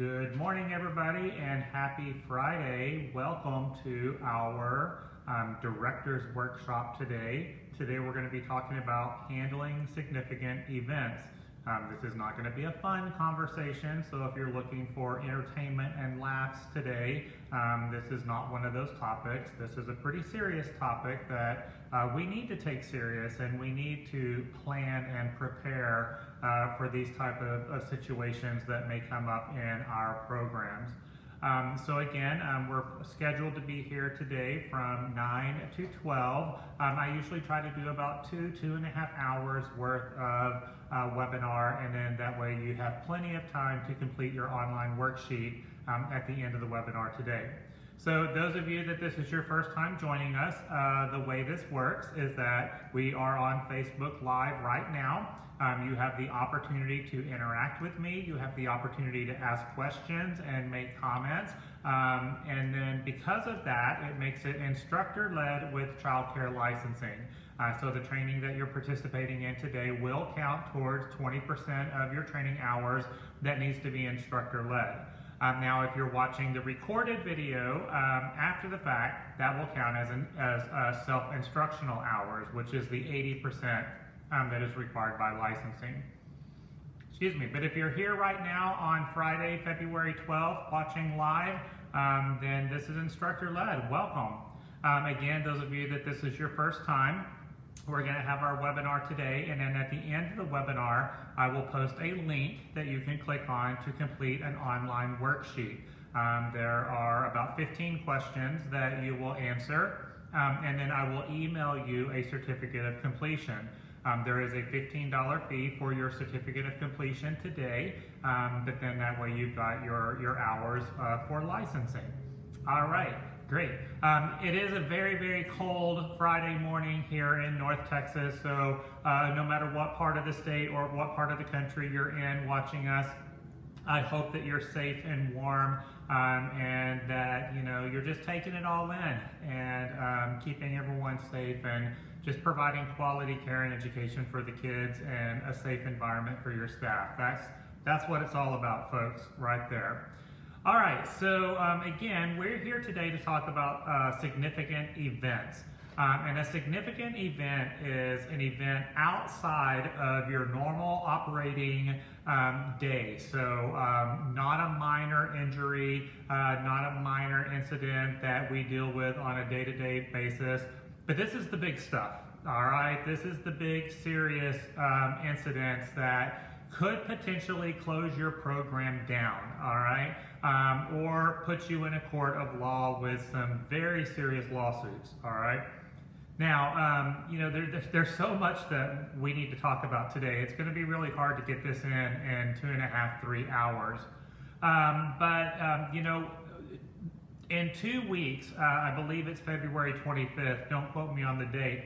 Good morning, everybody, and happy Friday. Welcome to our director's workshop today. Today we're going to be talking about handling significant events. This is not going to be a fun conversation, so if you're looking for entertainment and laughs today, this is not one of those topics. This is a pretty serious topic that we need to take serious, and we need to plan and prepare for these type of situations that may come up in our programs. So again, we're scheduled to be here today from 9 to 12. I usually try to do about 2.5 hours worth of webinar, and then that way you have plenty of time to complete your online worksheet at the end of the webinar today. So those of you that this is your first time joining us, the way this works is that we are on Facebook Live right now. You have the opportunity to interact with me. You have the opportunity to ask questions and make comments. And then because of that, it makes it instructor-led with child care licensing. So the training that you're participating in today will count towards 20% of your training hours that needs to be instructor-led. Now, if you're watching the recorded video after the fact, that will count as self-instructional hours, which is the 80% that is required by licensing. Excuse me, but if you're here right now on Friday, February 12th, watching live, then this is instructor-led. Welcome. Again, those of you that this is your first time, we're going to have our webinar today, and then at the end of the webinar, I will post a link that you can click on to complete an online worksheet. There are about 15 questions that you will answer, and then I will email you a certificate of completion. There is a $15 fee for your certificate of completion today, but then that way you've got your hours for licensing. All right. Great. It is a very, very cold Friday morning here in North Texas, so no matter what part of the state or what part of the country you're in watching us, I hope that you're safe and warm and that you're just taking it all in and keeping everyone safe and just providing quality care and education for the kids and a safe environment for your staff. That's what it's all about, folks, right there. All right, so again, we're here today to talk about significant events. And a significant event is an event outside of your normal operating day. So not a minor injury, not a minor incident that we deal with on a day-to-day basis, but this is the big stuff, all right? This is the big serious incidents that could potentially close your program down, all right? Or put you in a court of law with some very serious lawsuits, all right? Now, there's so much that we need to talk about today. It's going to be really hard to get this in 2.5, 3 hours. In 2 weeks, I believe it's February 25th, don't quote me on the date,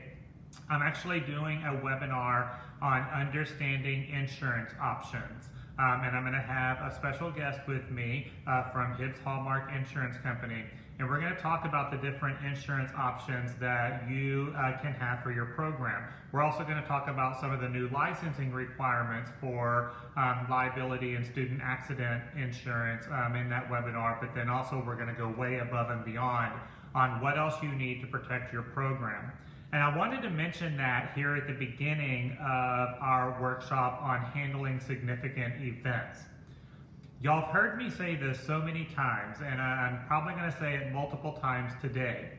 I'm actually doing a webinar on understanding insurance options. And I'm going to have a special guest with me from Hibbs Hallmark Insurance Company. And we're going to talk about the different insurance options that you can have for your program. We're also going to talk about some of the new licensing requirements for liability and student accident insurance in that webinar. But then also we're going to go way above and beyond on what else you need to protect your program. And I wanted to mention that here at the beginning of our workshop on handling significant events. Y'all have heard me say this so many times, and I'm probably going to say it multiple times today.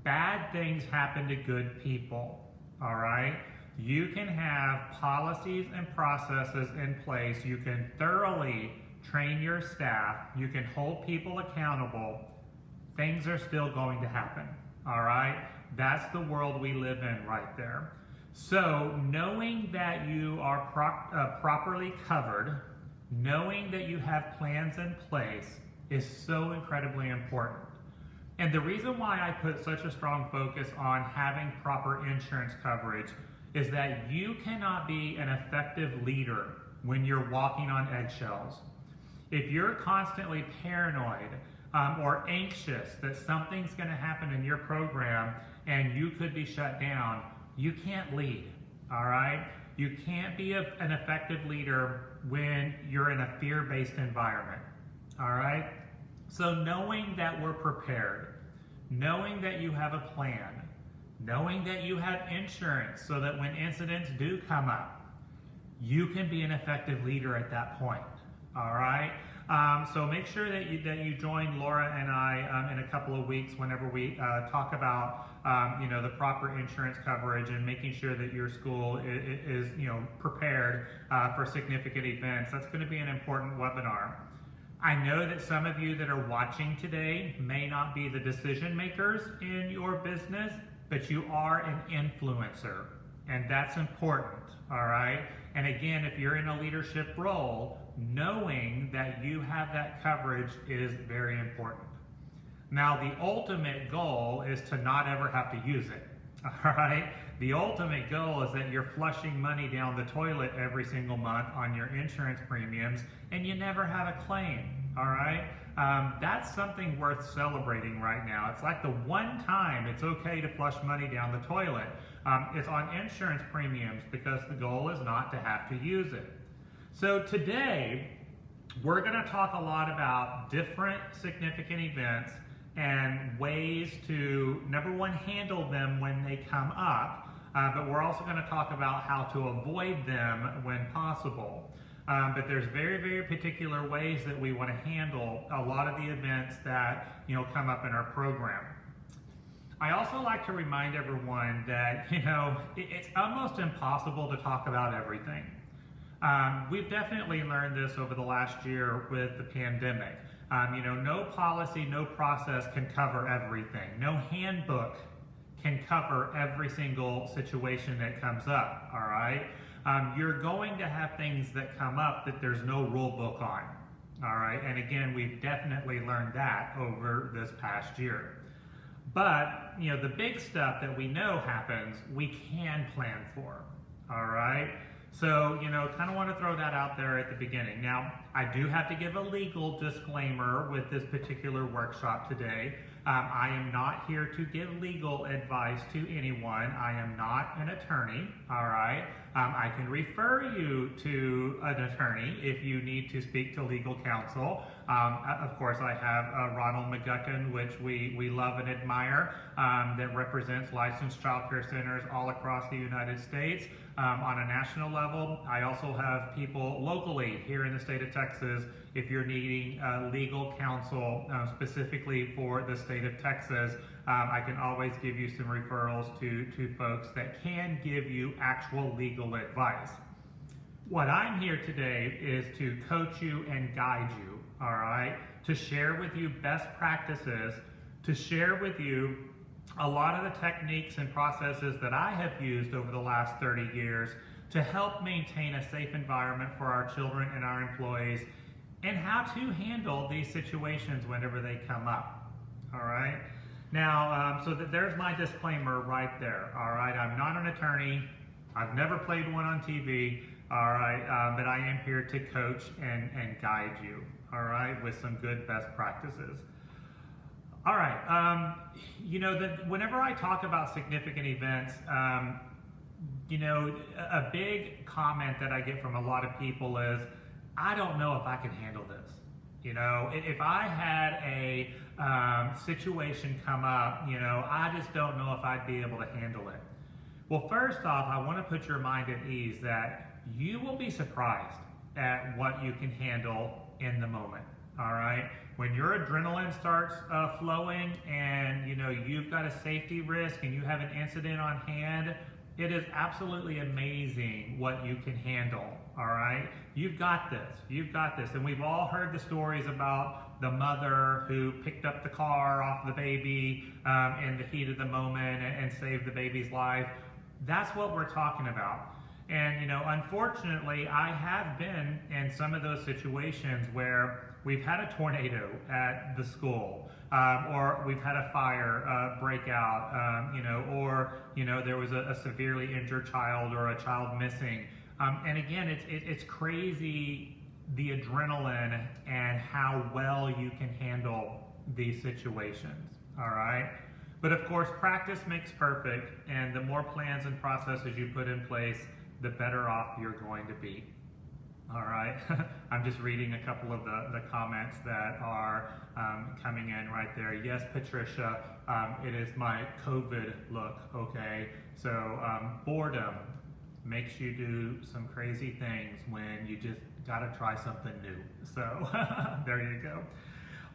Bad things happen to good people, all right? You can have policies and processes in place. You can thoroughly train your staff. You can hold people accountable. Things are still going to happen, all right? That's the world we live in right there. So knowing that you are properly covered, knowing that you have plans in place is so incredibly important. And the reason why I put such a strong focus on having proper insurance coverage is that you cannot be an effective leader when you're walking on eggshells. If you're constantly paranoid or anxious that something's going to happen in your program and you could be shut down, you can't lead, all right? You can't be an effective leader when you're in a fear-based environment. All right? So knowing that we're prepared, knowing that you have a plan, knowing that you have insurance so that when incidents do come up, you can be an effective leader at that point. All right? So make sure that you join Laura and I in a couple of weeks whenever we talk about the proper insurance coverage and making sure that your school is prepared for significant events. That's going to be an important webinar. I know that some of you that are watching today may not be the decision makers in your business, but you are an influencer, and that's important, all right? And again, if you're in a leadership role, knowing that you have that coverage is very important. Now, the ultimate goal is to not ever have to use it, all right? The ultimate goal is that you're flushing money down the toilet every single month on your insurance premiums and you never have a claim, all right? That's something worth celebrating right now. It's like the one time it's okay to flush money down the toilet. It's on insurance premiums because the goal is not to have to use it. So today, we're going to talk a lot about different significant events and ways to, number one, handle them when they come up, but we're also going to talk about how to avoid them when possible. But there's very, very particular ways that we want to handle a lot of the events that come up in our program. I also like to remind everyone that it's almost impossible to talk about everything. We've definitely learned this over the last year with the pandemic. No policy, no process can cover everything. No handbook can cover every single situation that comes up, all right? You're going to have things that come up that there's no rule book on, all right? And again, we've definitely learned that over this past year. But, the big stuff that we know happens, we can plan for, all right? So, kind of want to throw that out there at the beginning. Now, I do have to give a legal disclaimer with this particular workshop today. I am not here to give legal advice to anyone. I am not an attorney, all right? I can refer you to an attorney if you need to speak to legal counsel. Of course, I have Ronald McGuckin, which we love and admire, that represents licensed child care centers all across the United States. On a national level, I also have people locally here in the state of Texas if you're needing legal counsel specifically for the state of Texas. I can always give you some referrals to folks that can give you actual legal advice. What I'm here today is to coach you and guide you, all right? To share with you best practices, to share with you a lot of the techniques and processes that I have used over the last 30 years to help maintain a safe environment for our children and our employees, and how to handle these situations whenever they come up, all right? Now, there's my disclaimer right there, all right? I'm not an attorney. I've never played one on TV, all right? But I am here to coach and guide you, all right, with some good best practices. All right, whenever I talk about significant events, a big comment that I get from a lot of people is, I don't know if I can handle this. If I had a situation come up, I just don't know if I'd be able to handle it. Well, first off, I want to put your mind at ease that you will be surprised at what you can handle in the moment, all right? When your adrenaline starts flowing and you've got a safety risk and you have an incident on hand, it is absolutely amazing what you can handle, all right? You've got this, and we've all heard the stories about the mother who picked up the car off the baby in the heat of the moment and saved the baby's life. That's what we're talking about. And unfortunately, I have been in some of those situations where we've had a tornado at the school, or we've had a fire break out, or there was a severely injured child or a child missing. And again, it's crazy the adrenaline and how well you can handle these situations, all right? But of course, practice makes perfect, and the more plans and processes you put in place, the better off you're going to be. All right, I'm just reading a couple of the comments that are coming in right there. Yes, Patricia, it is my COVID look, okay? So boredom makes you do some crazy things when you just gotta try something new. So there you go.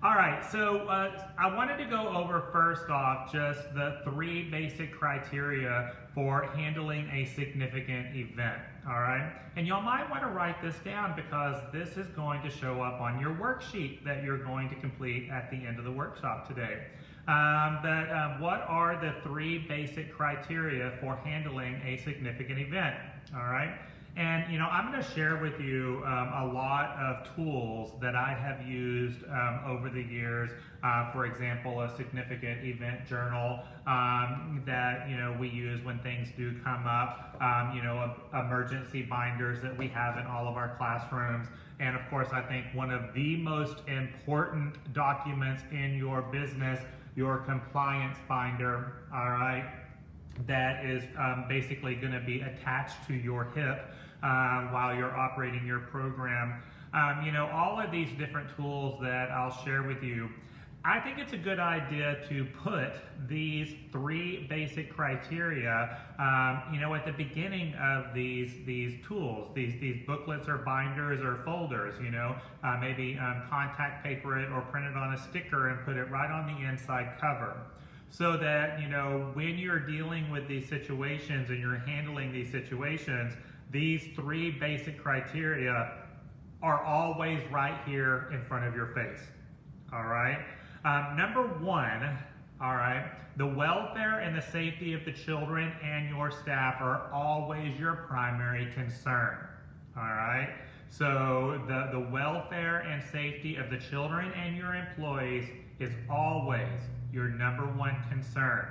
All right, so I wanted to go over first off just the 3 basic criteria for handling a significant event, all right? And y'all might want to write this down because this is going to show up on your worksheet that you're going to complete at the end of the workshop today. What are the 3 basic criteria for handling a significant event, all right? And I'm going to share with you a lot of tools that I have used over the years. For example, a significant event journal that we use when things do come up. Emergency binders that we have in all of our classrooms. And of course, I think one of the most important documents in your business, your compliance binder. All right. That is basically going to be attached to your hip while you're operating your program. All of these different tools that I'll share with you, I think it's a good idea to put these 3 basic criteria, at the beginning of these tools, these booklets or binders or folders, maybe contact paper it or print it on a sticker and put it right on the inside cover. So that, when you're dealing with these situations and you're handling these situations, these 3 basic criteria are always right here in front of your face, all right? Number 1, all right, the welfare and the safety of the children and your staff are always your primary concern, all right? So the welfare and safety of the children and your employees is always your number 1 concern.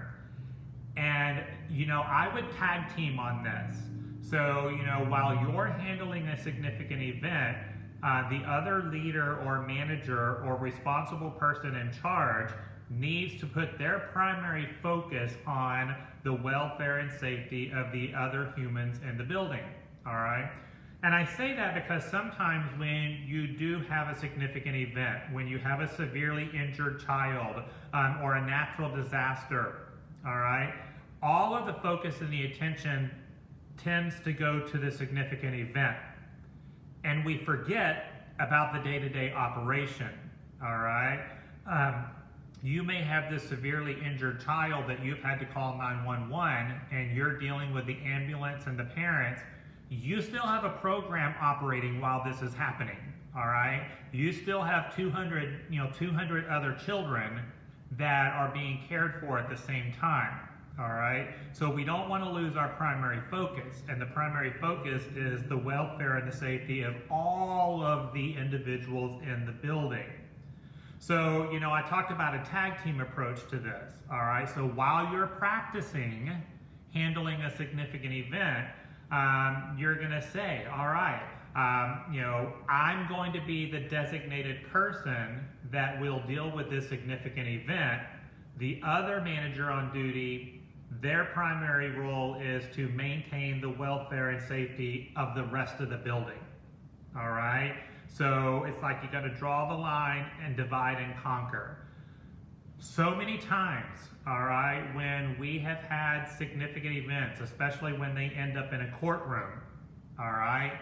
And, I would tag team on this. So, while you're handling a significant event, the other leader or manager or responsible person in charge needs to put their primary focus on the welfare and safety of the other humans in the building, all right? And I say that because sometimes when you do have a significant event, when you have a severely injured child or a natural disaster, all right, all of the focus and the attention tends to go to the significant event. And we forget about the day-to-day operation, all right? You may have this severely injured child that you've had to call 911 and you're dealing with the ambulance and the parents. You still have a program operating while this is happening, all right? You still have 200 other children that are being cared for at the same time, all right? So we don't want to lose our primary focus, and the primary focus is the welfare and the safety of all of the individuals in the building. So, I talked about a tag team approach to this, all right? So while you're practicing handling a significant event, you're going to say, all right, I'm going to be the designated person that will deal with this significant event. The other manager on duty, their primary role is to maintain the welfare and safety of the rest of the building, all right? So it's like you got to draw the line and divide and conquer. So many times, all right, when we have had significant events, especially when they end up in a courtroom, all right,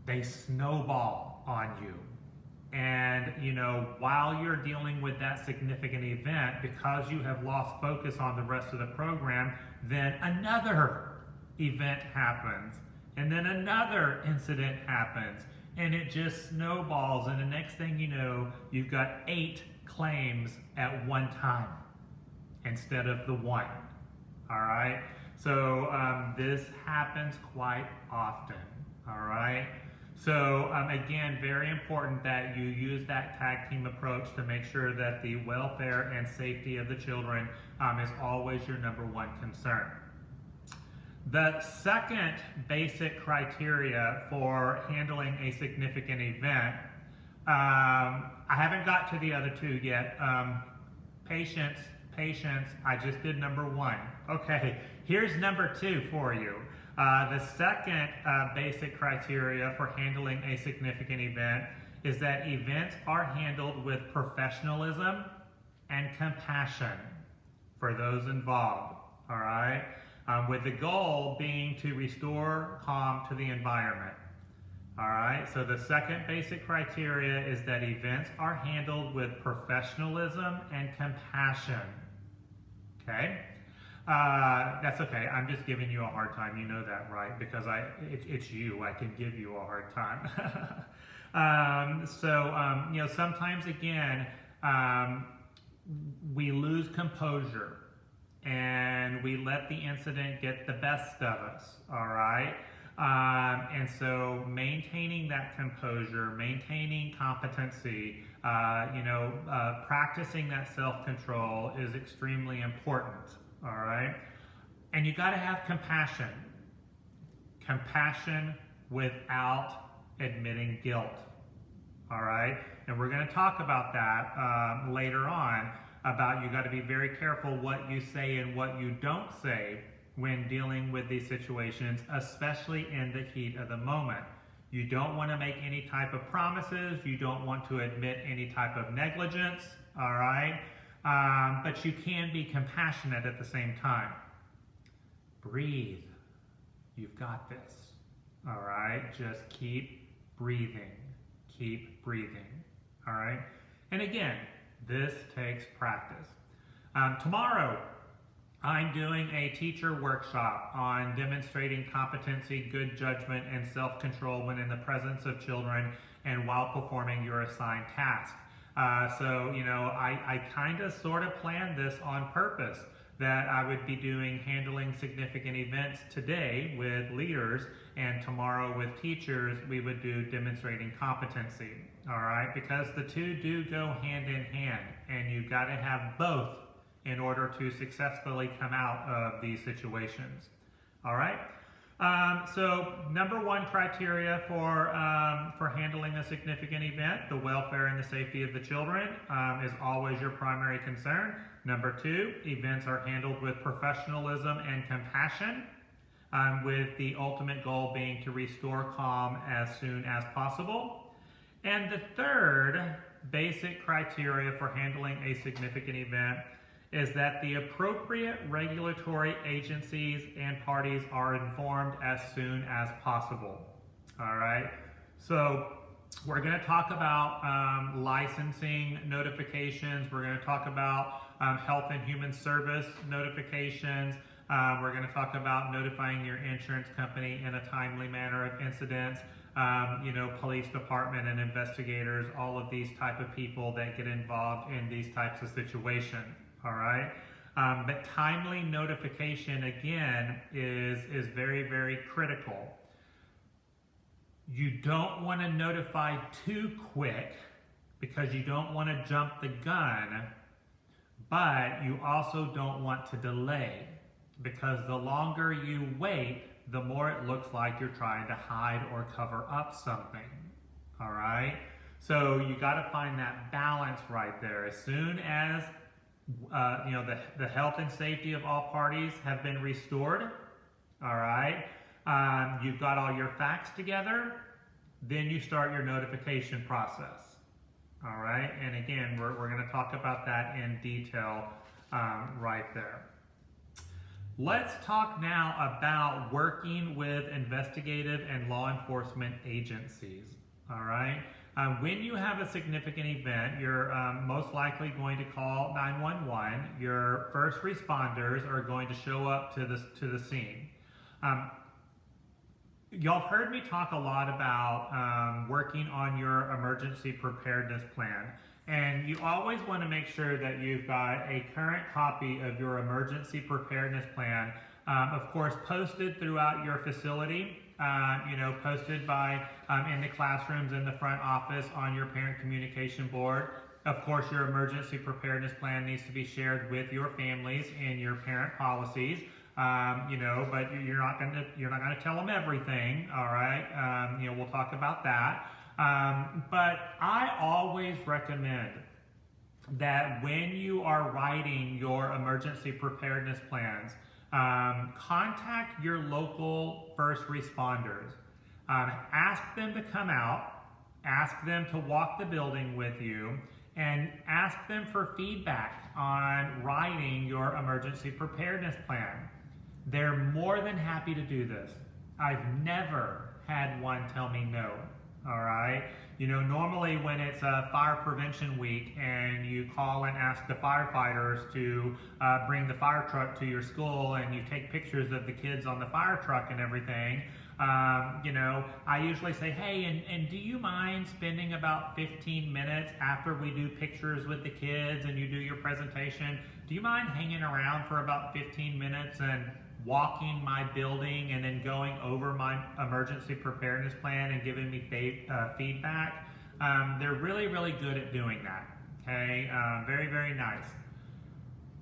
they snowball on you. And, while you're dealing with that significant event, because you have lost focus on the rest of the program, then another event happens, and then another incident happens, and it just snowballs, and the next thing you know, you've got 8 claims at one time instead of the 1, all right? So this happens quite often, all right? So again, very important that you use that tag team approach to make sure that the welfare and safety of the children is always your number 1 concern. The second basic criteria for handling a significant event, I haven't got to the other 2 yet. Patience, I just did number 1. Okay, here's number 2 for you. The second basic criteria for handling a significant event is that events are handled with professionalism and compassion for those involved, all right? With the goal being to restore calm to the environment. All right, so the second basic criteria is that events are handled with professionalism and compassion. Okay? That's okay. I'm just giving you a hard time. You know that, right? Because it's you. I can give you a hard time. Sometimes again, we lose composure and we let the incident get the best of us. All right. And so maintaining that composure, maintaining competency, practicing that self-control is extremely important, all right? And you got to have compassion. Compassion without admitting guilt, all right? And we're going to talk about that later on, about you got to be very careful what you say and what you don't say when dealing with these situations, especially in the heat of the moment. You don't want to make any type of promises. You don't want to admit any type of negligence, all right? But you can be compassionate at the same time. Breathe. You've got this, all right? Just keep breathing. Keep breathing, all right? And again, this takes practice. Tomorrow, I'm doing a teacher workshop on demonstrating competency, good judgment, and self-control when in the presence of children and while performing your assigned task. I kind of sort of planned this on purpose, that I would be doing handling significant events today with leaders, and tomorrow with teachers we would do demonstrating competency, all right? Because the two do go hand in hand, and you've got to have both in order to successfully come out of these situations. All right? So number one criteria for handling a significant event, the welfare and the safety of the children, is always your primary concern. Number two, events are handled with professionalism and compassion, with the ultimate goal being to restore calm as soon as possible. And the third basic criteria for handling a significant event is that the appropriate regulatory agencies and parties are informed as soon as possible. All right, so we're going to talk about licensing notifications. We're going to talk about health and human service notifications. We're going to talk about notifying your insurance company in a timely manner of incidents. Police department and investigators, all of these type of people that get involved in these types of situations. All right, but timely notification again is very, very critical. You don't want to notify too quick because you don't want to jump the gun, but you also don't want to delay, because the longer you wait, the more it looks like you're trying to hide or cover up something. All right, so you got to find that balance right there. As soon as the health and safety of all parties have been restored, all right, you've got all your facts together, then you start your notification process, all right? And again, we're going to talk about that in detail right there. Let's talk now about working with investigative and law enforcement agencies, all right? When you have a significant event, you're most likely going to call 911. Your first responders are going to show up to the scene. Y'all have heard me talk a lot about working on your emergency preparedness plan. And you always want to make sure that you've got a current copy of your emergency preparedness plan, of course, posted throughout your facility. Posted in the classrooms, in the front office, on your parent communication board. Of course, your emergency preparedness plan needs to be shared with your families in your parent policies. But you're not gonna tell them everything. All right. We'll talk about that. But I always recommend that when you are writing your emergency preparedness plans, Contact your local first responders. Ask them to come out, ask them to walk the building with you, and ask them for feedback on writing your emergency preparedness plan. They're more than happy to do this. I've never had one tell me no, all right? You know, normally when it's a fire prevention week and you call and ask the firefighters to bring the fire truck to your school and you take pictures of the kids on the fire truck and everything, you know, I usually say, hey, and do you mind spending about 15 minutes after we do pictures with the kids and you do your presentation, do you mind hanging around for about 15 minutes and walking my building and then going over my emergency preparedness plan and giving me feedback? They're really, really good at doing that, okay? Very, very nice.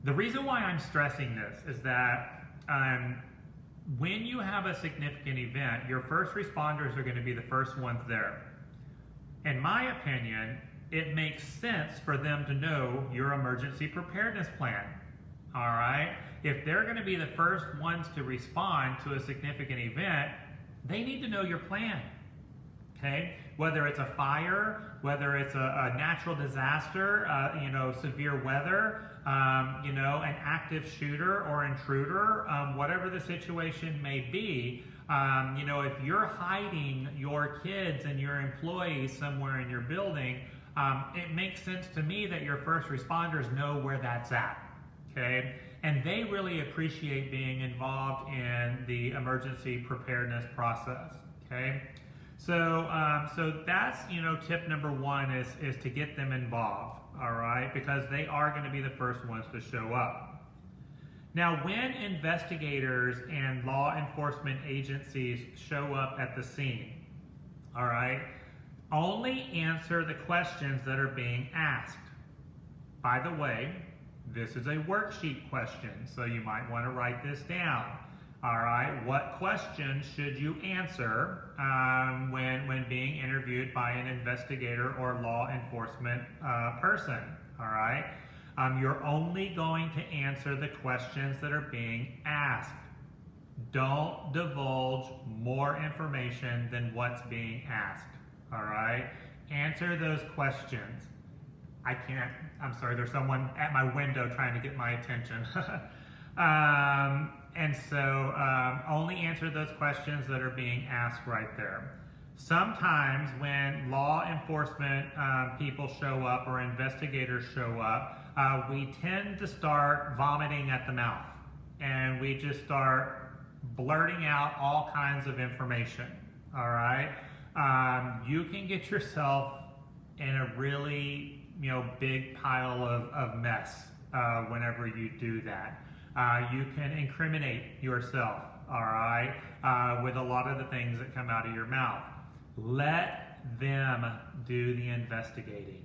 The reason why I'm stressing this is that when you have a significant event, your first responders are going to be the first ones there. In my opinion, it makes sense for them to know your emergency preparedness plan, all right? If they're going to be the first ones to respond to a significant event, they need to know your plan, okay? Whether it's a fire, whether it's a natural disaster, you know, severe weather, you know, an active shooter or intruder, whatever the situation may be, you know, if you're hiding your kids and your employees somewhere in your building, it makes sense to me that your first responders know where that's at, okay? And they really appreciate being involved in the emergency preparedness process, okay? So, so that's, you know, tip number one is to get them involved, all right? Because they are going to be the first ones to show up. Now, when investigators and law enforcement agencies show up at the scene, all right, only answer the questions that are being asked. By the way, this is a worksheet question, so you might want to write this down. All right, what questions should you answer when being interviewed by an investigator or law enforcement person? All right, you're only going to answer the questions that are being asked. Don't divulge more information than what's being asked. All right, answer those questions. I'm sorry, there's someone at my window trying to get my attention. And so only answer those questions that are being asked right there. Sometimes when law enforcement people show up or investigators show up, we tend to start vomiting at the mouth. And we just start blurting out all kinds of information, all right? You can get yourself in a really, you know, big pile of mess whenever you do that. You can incriminate yourself, all right, with a lot of the things that come out of your mouth. Let them do the investigating,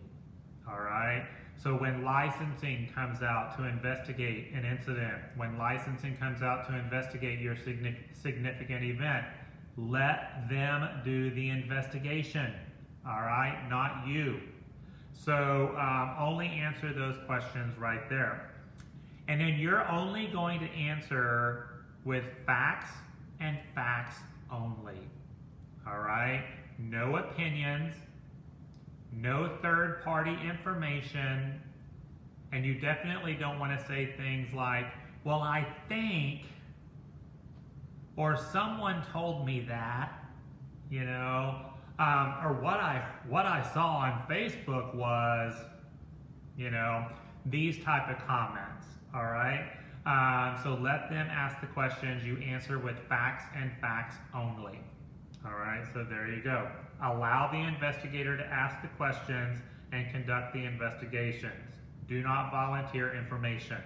all right? So when licensing comes out to investigate an incident, when licensing comes out to investigate your significant event, let them do the investigation, all right, not you. So only answer those questions right there. And then you're only going to answer with facts and facts only, all right? No opinions, no third-party information, and you definitely don't want to say things like, well, I think, or someone told me that, you know, or what I saw on Facebook was, you know, these type of comments, all right? So let them ask the questions. You answer with facts and facts only, all right? So there you go. Allow the investigator to ask the questions and conduct the investigations. Do not volunteer information,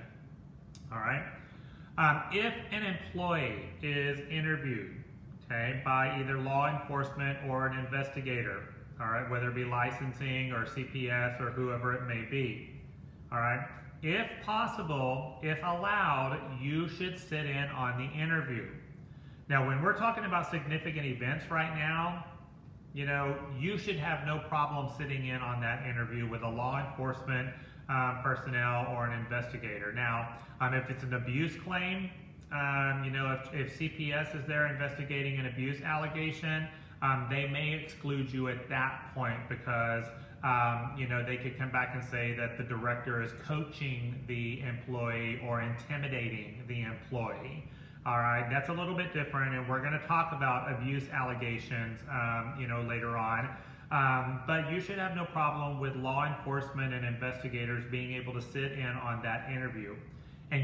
all right? If an employee is interviewed, okay, by either law enforcement or an investigator, all right, whether it be licensing or CPS or whoever it may be, all right, if possible, if allowed, you should sit in on the interview. Now, when we're talking about significant events right now, you know, you should have no problem sitting in on that interview with a law enforcement personnel or an investigator. Now, if it's an abuse claim, If CPS is there investigating an abuse allegation, they may exclude you at that point because they could come back and say that the director is coaching the employee or intimidating the employee. All right, that's a little bit different, and we're going to talk about abuse allegations, later on. But you should have no problem with law enforcement and investigators being able to sit in on that interview. And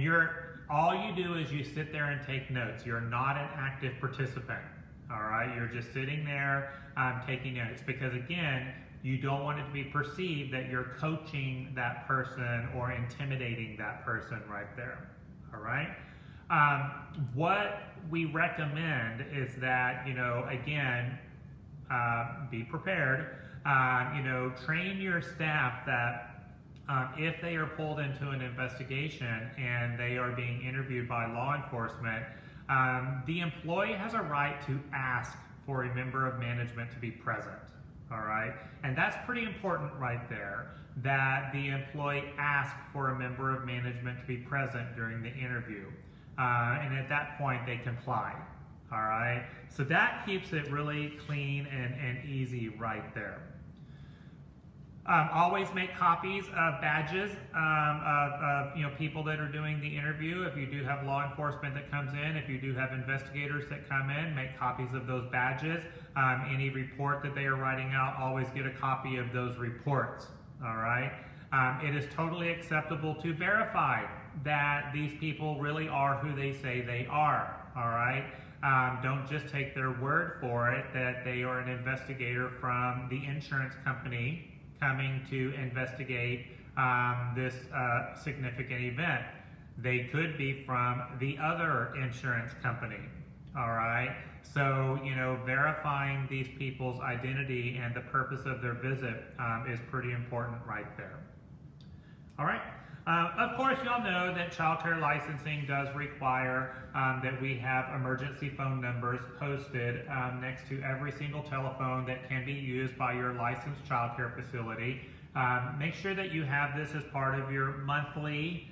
all you do is you sit there and take notes. You're not an active participant. All right, you're just sitting there taking notes because, again, you don't want it to be perceived that you're coaching that person or intimidating that person right there. All right. What we recommend is that, be prepared, train your staff that if they are pulled into an investigation and they are being interviewed by law enforcement, the employee has a right to ask for a member of management to be present. All right, and that's pretty important right there, that the employee asks for a member of management to be present during the interview. And at that point, they comply. All right, so that keeps it really clean and easy right there. Always make copies of badges of people that are doing the interview. If you do have law enforcement that comes in, if you do have investigators that come in, make copies of those badges. Any report that they are writing out, always get a copy of those reports. All right. It is totally acceptable to verify that these people really are who they say they are. All right. Don't just take their word for it that they are an investigator from the insurance company coming to investigate this significant event. They could be from the other insurance company. All right. So, verifying these people's identity and the purpose of their visit is pretty important right there. All right. Of course, y'all know that child care licensing does require that we have emergency phone numbers posted next to every single telephone that can be used by your licensed child care facility. Make sure that you have this as part of your monthly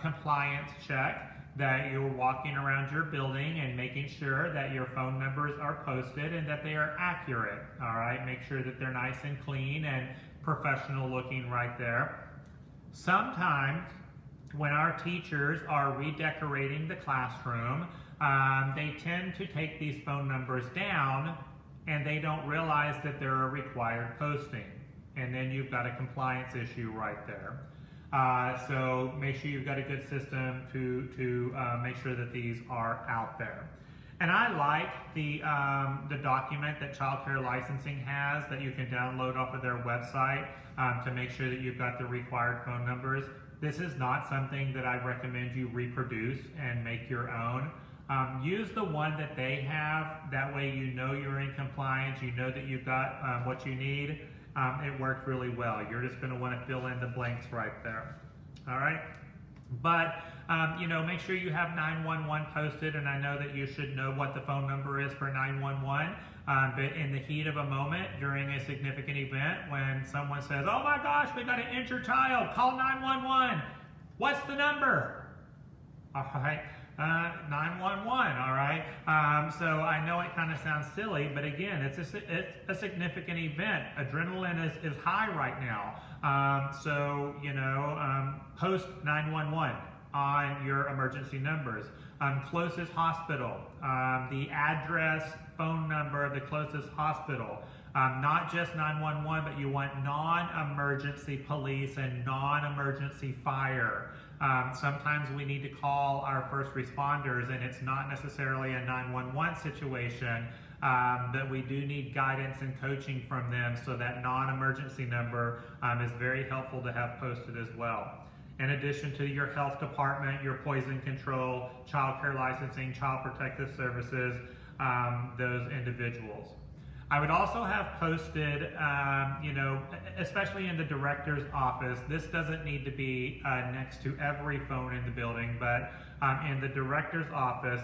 compliance check, that you're walking around your building and making sure that your phone numbers are posted and that they are accurate. All right, make sure that they're nice and clean and professional looking right there. Sometimes when our teachers are redecorating the classroom, they tend to take these phone numbers down and they don't realize that they're a required posting. And then you've got a compliance issue right there. So make sure you've got a good system to make sure that these are out there. And I like the document that Child Care Licensing has that you can download off of their website to make sure that you've got the required phone numbers. This is not something that I recommend you reproduce and make your own. Use the one that they have. That way you know you're in compliance. You know that you've got what you need. It worked really well. You're just going to want to fill in the blanks right there. All right. But, make sure you have 911 posted, and I know that you should know what the phone number is for 911. But in the heat of a moment during a significant event, when someone says, "Oh my gosh, we got an injured child, call 911. What's the number?" All right. 911, all right? So I know it kind of sounds silly, but again, it's a significant event. Adrenaline is high right now. Post 911 on your emergency numbers. Closest hospital, the address, phone number of the closest hospital. Not just 911, but you want non-emergency police and non-emergency fire. Sometimes we need to call our first responders, and it's not necessarily a 911 situation, but we do need guidance and coaching from them, so that non-emergency number is very helpful to have posted as well. In addition to your health department, your poison control, child care licensing, child protective services, those individuals. I would also have posted, especially in the director's office, this doesn't need to be next to every phone in the building, but in the director's office,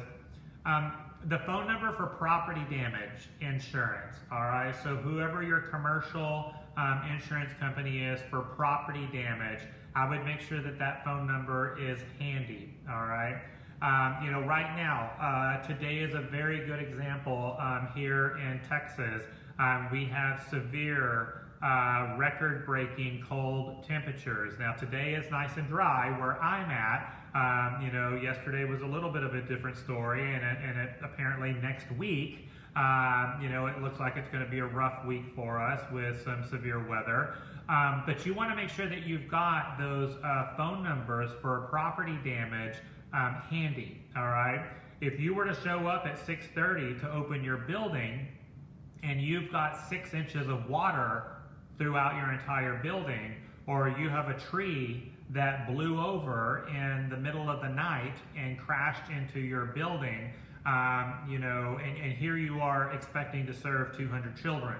the phone number for property damage insurance, all right? So whoever your commercial insurance company is for property damage, I would make sure that that phone number is handy, all right? Right now, today is a very good example here in Texas. We have severe record-breaking cold temperatures. Now today is nice and dry where I'm at. Yesterday was a little bit of a different story, and apparently next week, it looks like it's going to be a rough week for us with some severe weather. But you want to make sure that you've got those phone numbers for property damage handy, all right? If you were to show up at 6:30 to open your building and you've got 6 inches of water throughout your entire building, or you have a tree that blew over in the middle of the night and crashed into your building, and here you are expecting to serve 200 children.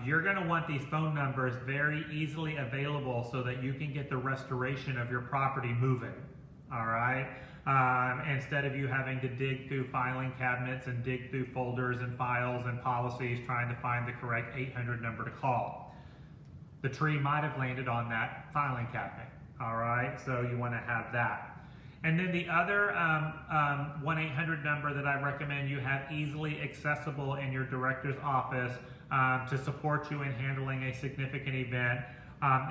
You're going to want these phone numbers very easily available so that you can get the restoration of your property moving, all right? Instead of you having to dig through filing cabinets and dig through folders and files and policies trying to find the correct 800 number to call. The tree might have landed on that filing cabinet, all right? So you want to have that. And then the other 1-800 number that I recommend you have easily accessible in your director's office to support you in handling a significant event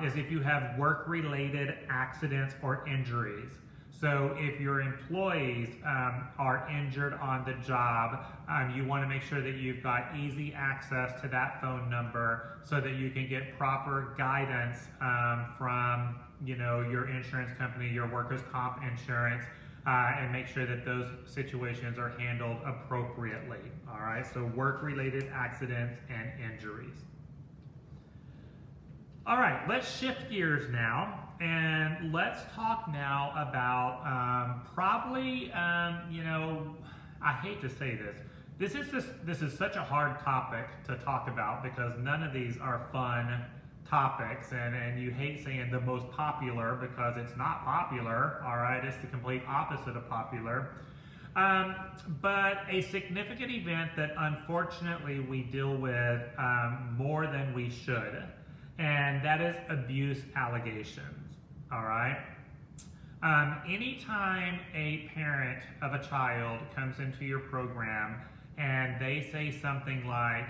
is if you have work-related accidents or injuries. So if your employees are injured on the job, you want to make sure that you've got easy access to that phone number so that you can get proper guidance from your insurance company, your workers' comp insurance, and make sure that those situations are handled appropriately. All right, so work-related accidents and injuries. All right, let's shift gears now, and let's talk now about I hate to say this. This is such a hard topic to talk about because none of these are fun topics, and you hate saying the most popular because it's not popular, all right? It's the complete opposite of popular. But a significant event that unfortunately we deal with more than we should, and that is abuse allegations, all right? Anytime a parent of a child comes into your program and they say something like,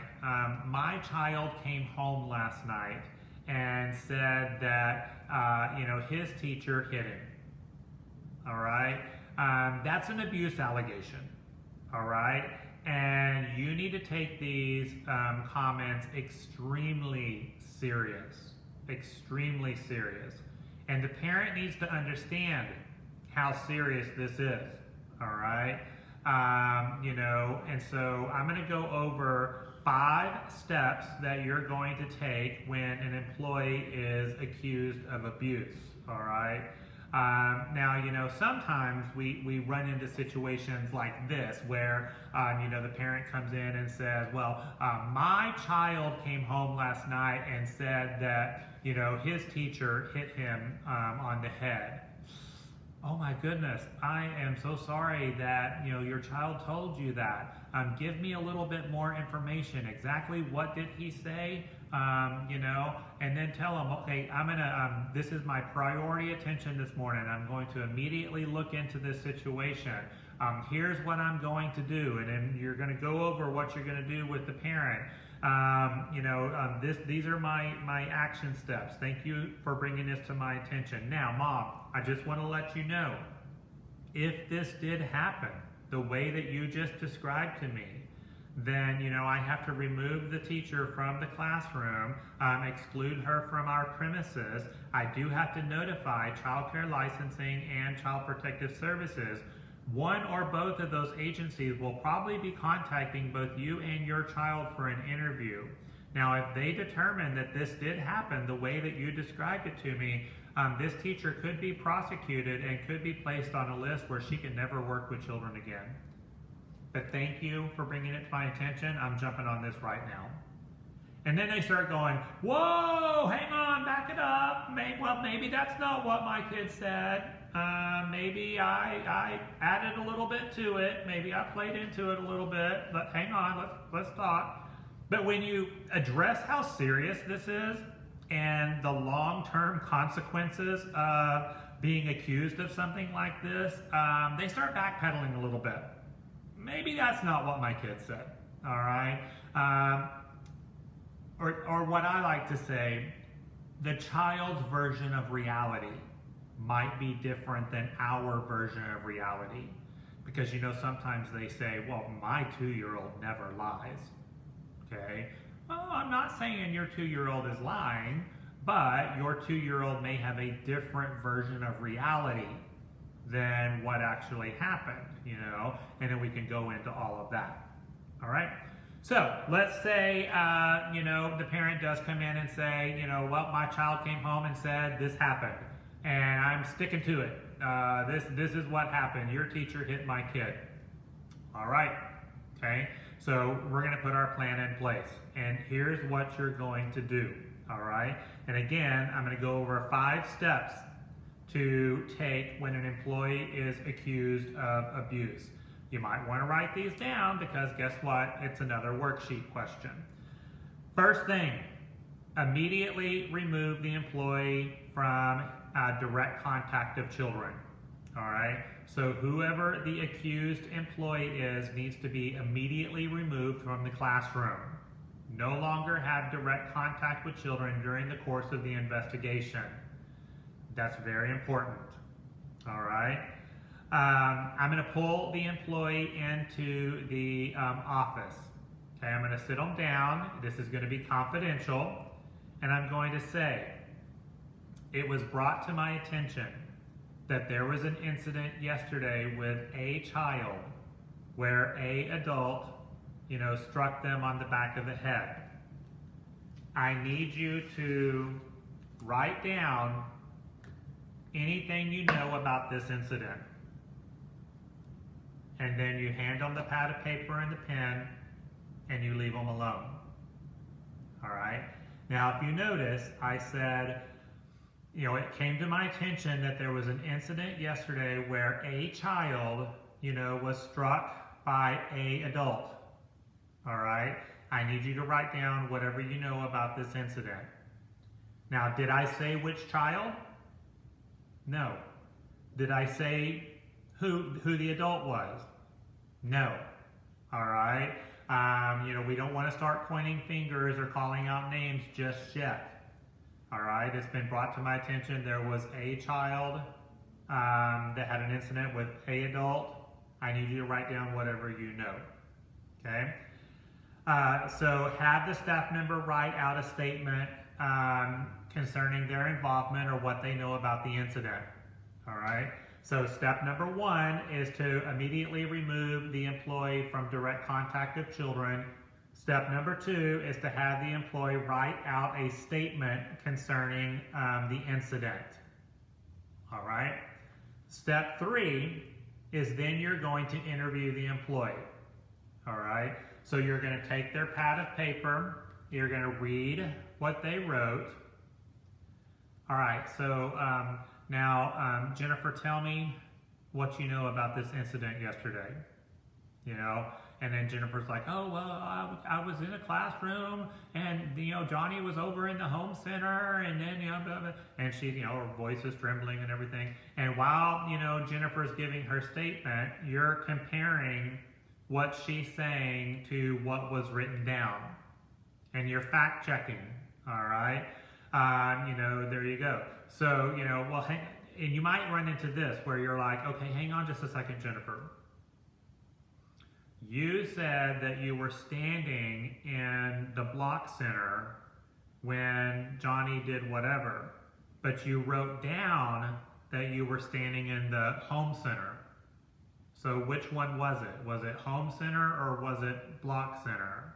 my child came home last night and said that his teacher hit him, all right? That's an abuse allegation, all right? And you need to take these comments extremely serious. And the parent needs to understand how serious this is, all right? And so I'm going to go over 5 steps that you're going to take when an employee is accused of abuse, all right? Now, sometimes we run into situations like this where, the parent comes in and says, well, my child came home last night and said that, his teacher hit him on the head. Oh my goodness, I am so sorry that, your child told you that. Give me a little bit more information. Exactly what did he say? And then tell him, okay, this is my priority attention this morning. I'm going to immediately look into this situation. Here's what I'm going to do. And then you're going to go over what you're going to do with the parent. These are my action steps. Thank you for bringing this to my attention. Now, Mom, I just want to let you know, if this did happen the way that you just described to me, then, I have to remove the teacher from the classroom, exclude her from our premises. I do have to notify Child Care Licensing and Child Protective Services. One or both of those agencies will probably be contacting both you and your child for an interview. Now, if they determine that this did happen the way that you described it to me, this teacher could be prosecuted and could be placed on a list where she can never work with children again. But thank you for bringing it to my attention. I'm jumping on this right now. And then they start going, whoa, hang on, back it up. Maybe that's not what my kid said. Maybe I added a little bit to it. Maybe I played into it a little bit. But hang on, let's talk. But when you address how serious this is and the long-term consequences of being accused of something like this, they start backpedaling a little bit. Maybe that's not what my kid said, all right? Or what I like to say, the child's version of reality might be different than our version of reality. Because sometimes they say, well, my 2-year-old never lies, okay? Well, I'm not saying your 2-year-old is lying, but your 2-year-old may have a different version of reality than what actually happened, and then we can go into all of that, all right? So let's say, the parent does come in and say, well, my child came home and said this happened, and I'm sticking to it. This is what happened. Your teacher hit my kid. All right, okay? So we're gonna put our plan in place, and here's what you're going to do, all right? And again, I'm gonna go over 5 steps to take when an employee is accused of abuse. You might want to write these down because guess what? It's another worksheet question. First thing, immediately remove the employee from direct contact of children. All right, so whoever the accused employee is needs to be immediately removed from the classroom. No longer have direct contact with children during the course of the investigation. That's very important. All right. I'm going to pull the employee into the office. Okay, I'm going to sit them down. This is going to be confidential. And I'm going to say, it was brought to my attention that there was an incident yesterday with a child where a adult, struck them on the back of the head. I need you to write down anything you know about this incident. And then you hand them the pad of paper and the pen, and you leave them alone. All right? Now, if you notice, I said, it came to my attention that there was an incident yesterday where a child, was struck by a adult. All right? I need you to write down whatever you know about this incident. Now, did I say which child? No. Did I say who the adult was? No. All right? We don't want to start pointing fingers or calling out names just yet. All right? It's been brought to my attention there was a child that had an incident with a adult. I need you to write down whatever you know. Okay? So have the staff member write out a statement concerning their involvement or what they know about the incident. All right? So step number 1 is to immediately remove the employee from direct contact of children. Step number 2 is to have the employee write out a statement concerning the incident. All right? Step 3 is then you're going to interview the employee. All right? So you're going to take their pad of paper, you're going to read what they wrote. All right, so now, Jennifer, tell me what you know about this incident yesterday. And then Jennifer's like, oh, well, I was in a classroom, and Johnny was over in the home center, and then blah, blah. And she, her voice is trembling and everything. And while Jennifer's giving her statement, you're comparing what she's saying to what was written down, and you're fact checking. All right. There you go. So, and you might run into this where you're like, okay, hang on just a second, Jennifer. You said that you were standing in the block center when Johnny did whatever, but you wrote down that you were standing in the home center. So which one was it? Was it home center or was it block center?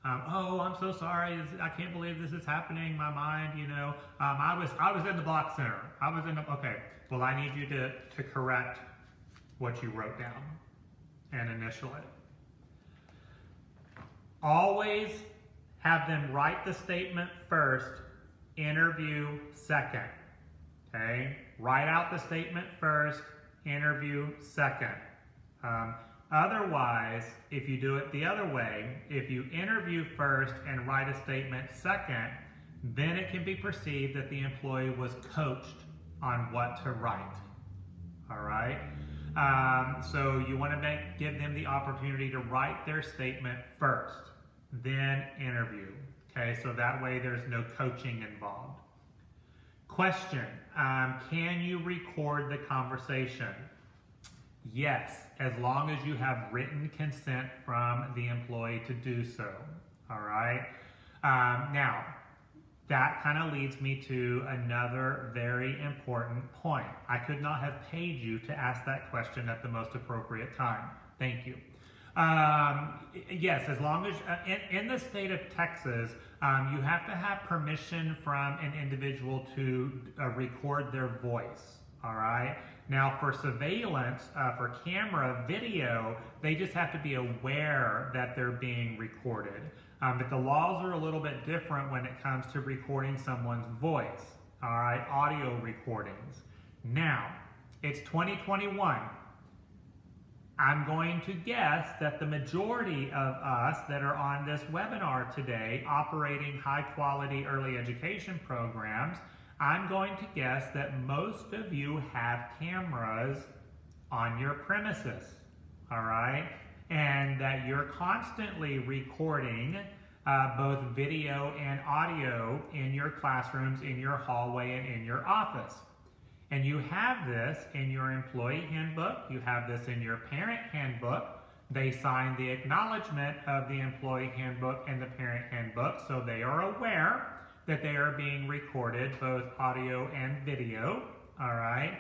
Oh, I'm so sorry. I can't believe this is happening. My mind, I was in the block center. Okay. Well, I need you to correct what you wrote down and initial it. Always have them write the statement first, interview second. Okay? Write out the statement first, interview second. Otherwise, if you do it the other way, if you interview first and write a statement second, then it can be perceived that the employee was coached on what to write. All right. So you want to give them the opportunity to write their statement first, then interview. Okay, so that way there's no coaching involved. Question, can you record the conversation? Yes, as long as you have written consent from the employee to do so. All right. Now, that kind of leads me to another very important point. I could not have paid you to ask that question at the most appropriate time. Thank you. Yes, as long as, in the state of Texas, you have to have permission from an individual to record their voice, all right? Now for surveillance, for camera, video, they just have to be aware that they're being recorded. But the laws are a little bit different when it comes to recording someone's voice, all right? Audio recordings. Now, it's 2021. I'm going to guess that the majority of us that are on this webinar today operating high quality early education programs, I'm going to guess that most of you have cameras on your premises, all right? And that you're constantly recording both video and audio in your classrooms, in your hallway, and in your office. And you have this in your employee handbook, you have this in your parent handbook. They sign the acknowledgement of the employee handbook and the parent handbook, so they are aware that they are being recorded, both audio and video, all right?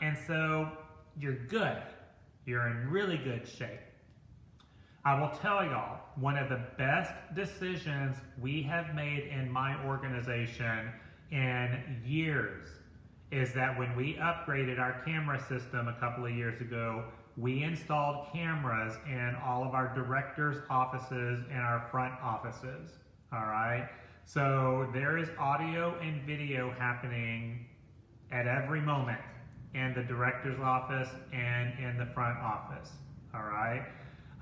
And so you're good. You're in really good shape. I will tell y'all, one of the best decisions we have made in my organization in years is that when we upgraded our camera system a couple of years ago, we installed cameras in all of our directors' offices and our front offices, all right? So there is audio and video happening at every moment in the director's office and in the front office, all right?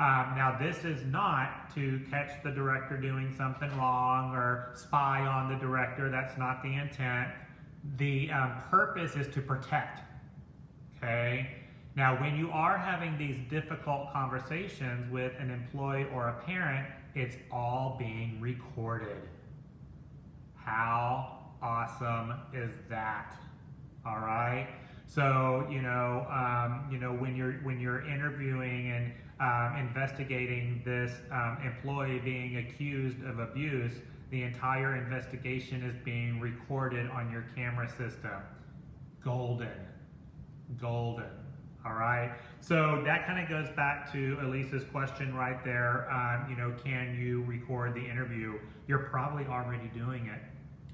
Now this is not to catch the director doing something wrong or spy on the director. That's not the intent. The purpose is to protect, okay? Now when you are having these difficult conversations with an employee or a parent, it's all being recorded. How awesome is that? All right. So when you're interviewing and investigating this employee being accused of abuse, the entire investigation is being recorded on your camera system. Golden. All right. So that kind of goes back to Elisa's question right there. Can you record the interview? You're probably already doing it,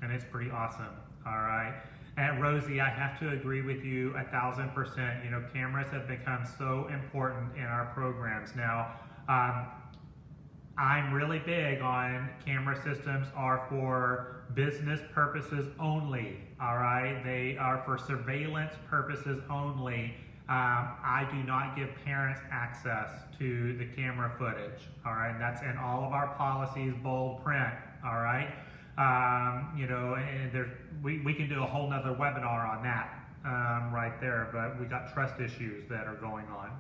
and it's pretty awesome. All right. And Rosie, I have to agree with you 1,000%. Cameras have become so important in our programs. Now, I'm really big on camera systems are for business purposes only, all right? They are for surveillance purposes only. I do not give parents access to the camera footage, all right? And that's in all of our policies, bold print, all right? And we can do a whole nother webinar on that right there, but we got trust issues that are going on.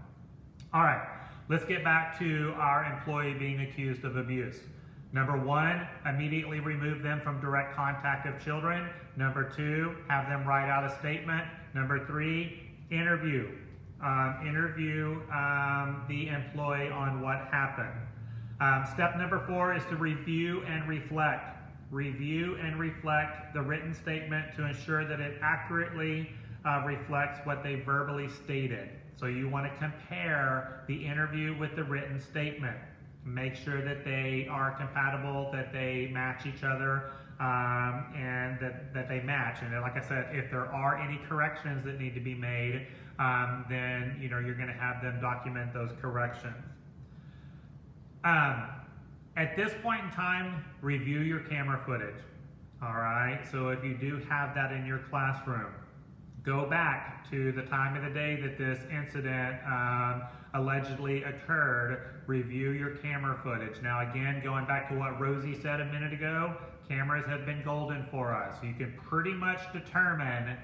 All right, let's get back to our employee being accused of abuse. Number one, immediately remove them from direct contact of children. Number two, have them write out a statement. Number three, interview. Interview the employee on what happened. Step number four is to review and reflect. Review and reflect the written statement to ensure that it accurately reflects what they verbally stated. So you want to compare the interview with the written statement. Make sure that they are compatible, that they match each other, and that they match. And like I said, if there are any corrections that need to be made, then you're going to have them document those corrections. At this point in time, review your camera footage. All right, so if you do have that in your classroom, go back to the time of the day that this incident allegedly occurred, review your camera footage. Now again, going back to what Rosie said a minute ago, cameras have been golden for us. You can pretty much determine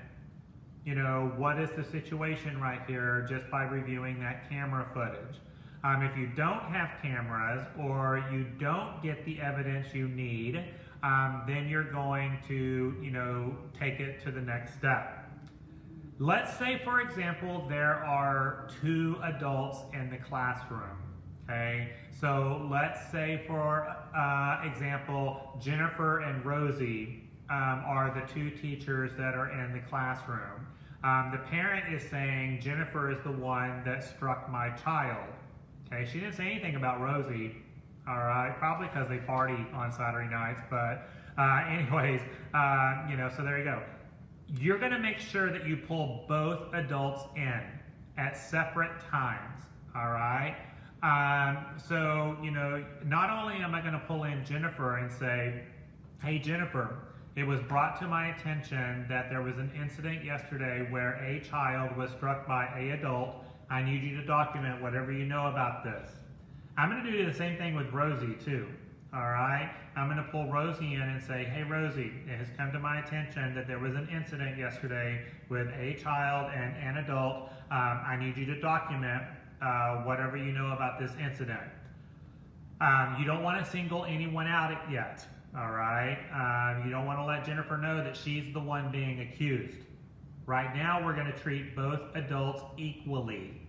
what is the situation right here just by reviewing that camera footage. If you don't have cameras or you don't get the evidence you need, then you're going to, take it to the next step. Let's say, for example, there are 2 adults in the classroom. Okay, so let's say, for example, Jennifer and Rosie are the 2 teachers that are in the classroom. The parent is saying Jennifer is the one that struck my child. Okay, she didn't say anything about Rosie. All right, probably because they party on Saturday nights. But anyways, so there you go. You're going to make sure that you pull both adults in at separate times. All right. So, not only am I going to pull in Jennifer and say, hey, Jennifer, it was brought to my attention that there was an incident yesterday where a child was struck by an adult. I need you to document whatever you know about this. I'm going to do the same thing with Rosie too. All right. I'm going to pull Rosie in and say, hey, Rosie, it has come to my attention that there was an incident yesterday with a child and an adult. I need you to document whatever you know about this incident. You don't want to single anyone out yet, all right? You don't want to let Jennifer know that she's the one being accused. Right now, we're going to treat both adults equally,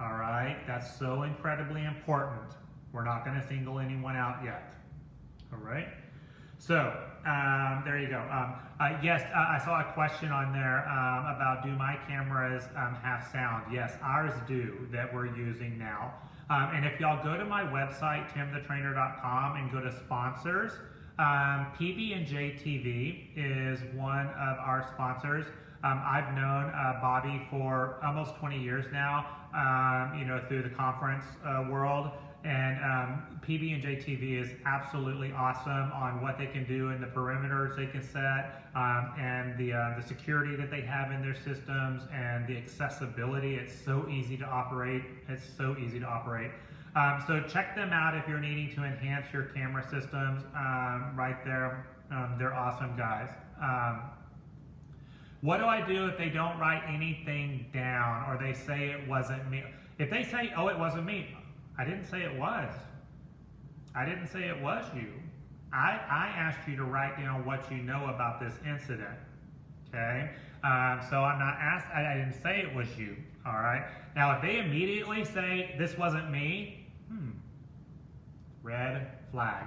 all right? That's so incredibly important. We're not going to single anyone out yet, all right? So, there you go. Yes, I saw a question on there about, do my cameras have sound? Yes, ours do, that we're using now. And if y'all go to my website, timthetrainer.com, and go to sponsors, PB&J TV is one of our sponsors. I've known Bobby for almost 20 years now, through the conference world. And PB&J TV is absolutely awesome on what they can do and the perimeters they can set, and the security that they have in their systems, and the accessibility. It's so easy to operate. It's so easy to operate. So check them out if you're needing to enhance your camera systems. Right there, they're awesome guys. What do I do if they don't write anything down, or they say it wasn't me? If they say, oh, it wasn't me, I didn't say it was. I didn't say it was you. I asked you to write down what you know about this incident. Okay? So I'm not asked, I didn't say it was you. All right? Now, if they immediately say this wasn't me, red flag.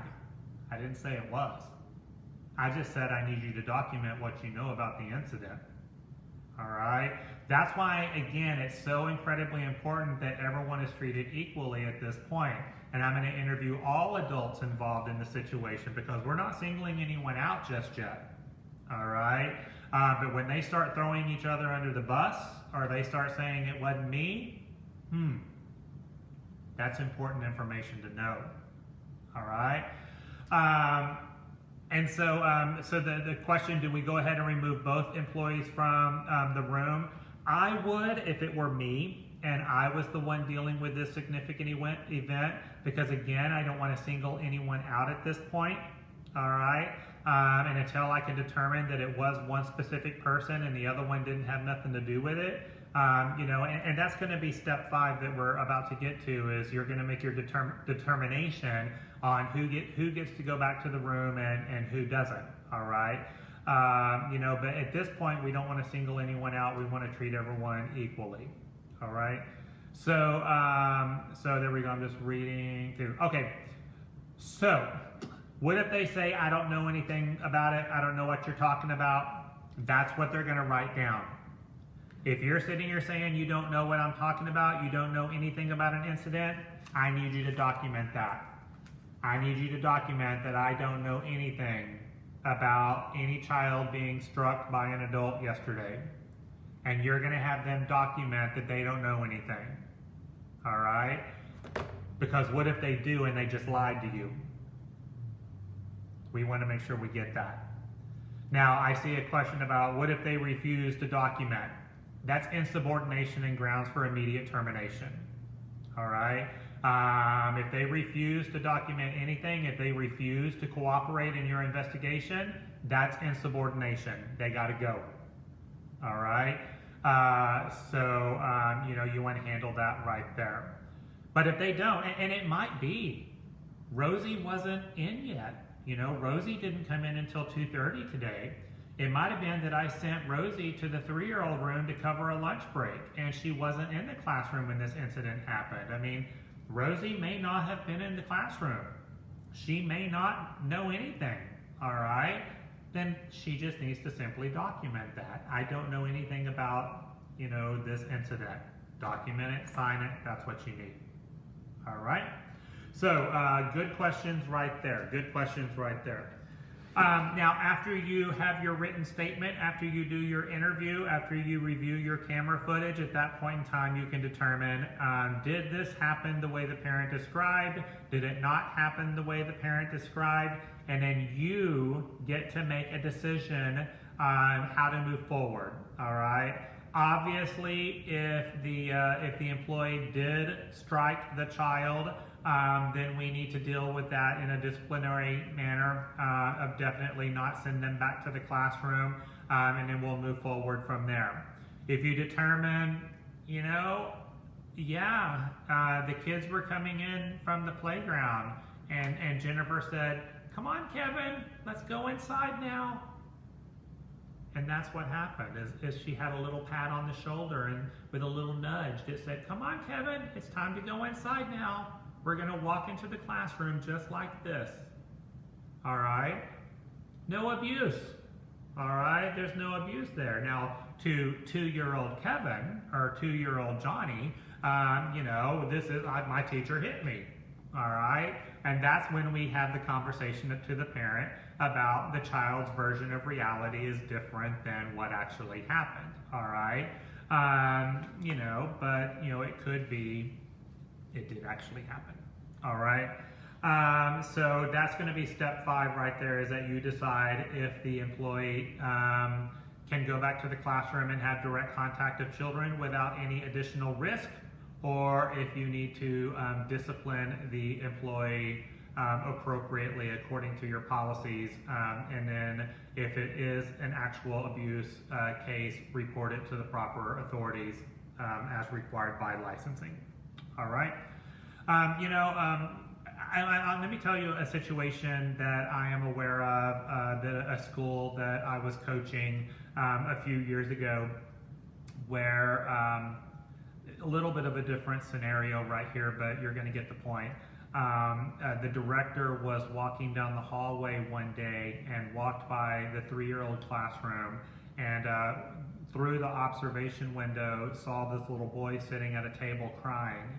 I didn't say it was. I just said I need you to document what you know about the incident. All right? That's why, again, it's so incredibly important that everyone is treated equally at this point. And I'm going to interview all adults involved in the situation, because we're not singling anyone out just yet. All right? But when they start throwing each other under the bus, or they start saying it wasn't me, that's important information to know. All right? And so, the question, do we go ahead and remove both employees from the room? I would, if it were me and I was the one dealing with this significant event, because again, I don't want to single anyone out at this point, all right? And until I can determine that it was one specific person and the other one didn't have nothing to do with it, and that's going to be step 5 that we're about to get to, is you're going to make your determination on who gets to go back to the room and who doesn't, all right? But at this point, we don't want to single anyone out. We want to treat everyone equally, all right? So, so there we go. I'm just reading through. Okay, so what if they say, I don't know anything about it, I don't know what you're talking about? That's what they're going to write down. If you're sitting here saying you don't know what I'm talking about, you don't know anything about an incident, I need you to document that. I need you to document that I don't know anything about any child being struck by an adult yesterday. And you're going to have them document that they don't know anything. All right? Because what if they do and they just lied to you? We want to make sure we get that. Now, I see a question about what if they refuse to document? That's insubordination and grounds for immediate termination. All right? If they refuse to document anything, if they refuse to cooperate in your investigation, that's insubordination. They got to go. All right? You want to handle that right there. But if they don't, and it might be, Rosie wasn't in yet. Rosie didn't come in until 2:30 today. It might have been that I sent Rosie to the 3-year-old room to cover a lunch break, and she wasn't in the classroom when this incident happened. I mean, Rosie may not have been in the classroom. She may not know anything, all right? Then she just needs to simply document that. I don't know anything about, this incident. Document it, sign it, that's what you need. All right? So, good questions right there. Good questions right there. Now, after you have your written statement, after you do your interview, after you review your camera footage, at that point in time you can determine, did this happen the way the parent described? Did it not happen the way the parent described? And then you get to make a decision on how to move forward, all right? Obviously, if the employee did strike the child, then we need to deal with that in a disciplinary manner of definitely not send them back to the classroom, and then we'll move forward from there. If you determine, the kids were coming in from the playground, and Jennifer said, "Come on, Kevin, let's go inside now." And that's what happened, is she had a little pat on the shoulder and with a little nudge that said, "Come on, Kevin, it's time to go inside now. We're going to walk into the classroom just like this." All right? No abuse. All right? There's no abuse there. Now, to 2-year-old Kevin or 2-year-old Johnny, this is, my teacher hit me. All right? And that's when we have the conversation to the parent about the child's version of reality is different than what actually happened. All right? It could be it did actually happen. All right? So that's going to be step 5 right there, is that you decide if the employee can go back to the classroom and have direct contact of children without any additional risk, or if you need to discipline the employee appropriately according to your policies, and then if it is an actual abuse case, report it to the proper authorities as required by licensing. All right? Let me tell you a situation that I am aware of, a school that I was coaching a few years ago, where a little bit of a different scenario right here, but you're going to get the point. The director was walking down the hallway one day and walked by the 3-year-old classroom, and through the observation window saw this little boy sitting at a table crying.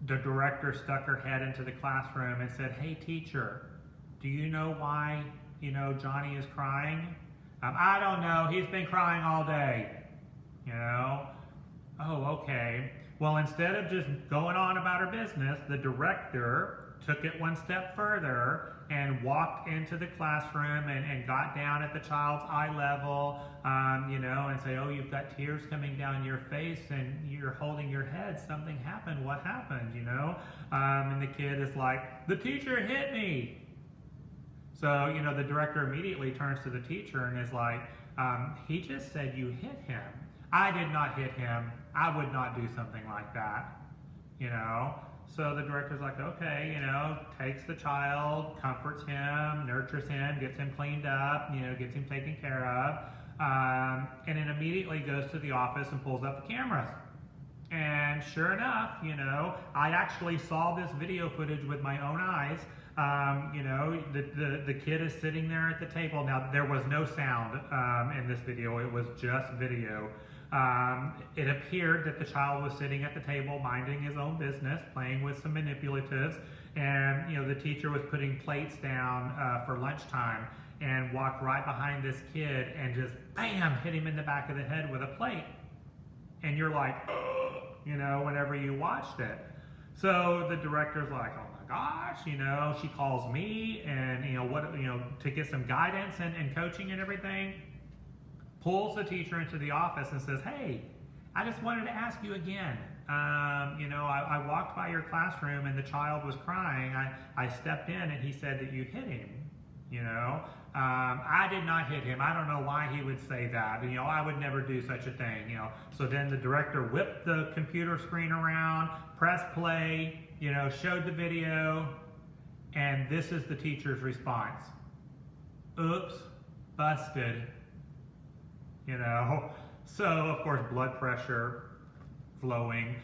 The director stuck her head into the classroom and said, "Hey teacher, do you know why, Johnny is crying?" "I don't know, he's been crying all day." "Oh, okay." Well, instead of just going on about her business, the director took it one step further and walked into the classroom and got down at the child's eye level, and say, "Oh, you've got tears coming down your face and you're holding your head. Something happened. What happened?" And the kid is like, "The teacher hit me." So, the director immediately turns to the teacher and is like, "He just said you hit him." "I did not hit him. I would not do something like that." So the director's like, okay, takes the child, comforts him, nurtures him, gets him cleaned up, gets him taken care of, and then immediately goes to the office and pulls up the cameras. And sure enough, I actually saw this video footage with my own eyes. The kid is sitting there at the table. Now, there was no sound in this video. It was just video. It appeared that the child was sitting at the table minding his own business, playing with some manipulatives, and the teacher was putting plates down for lunchtime, and walked right behind this kid and just bam, hit him in the back of the head with a plate. And you're like, whenever you watched it. So the director's like, "Oh my gosh," she calls me and to get some guidance and coaching and everything. Pulls the teacher into the office and says, "Hey, I just wanted to ask you again. I walked by your classroom and the child was crying. I stepped in and he said that you hit him. You know, I did not hit him. I don't know why he would say that. You know, I would never do such a thing. You know, so then the director whipped the computer screen around, pressed play, you know, showed the video, and this is the teacher's response. Oops, busted. You know, so of course blood pressure flowing.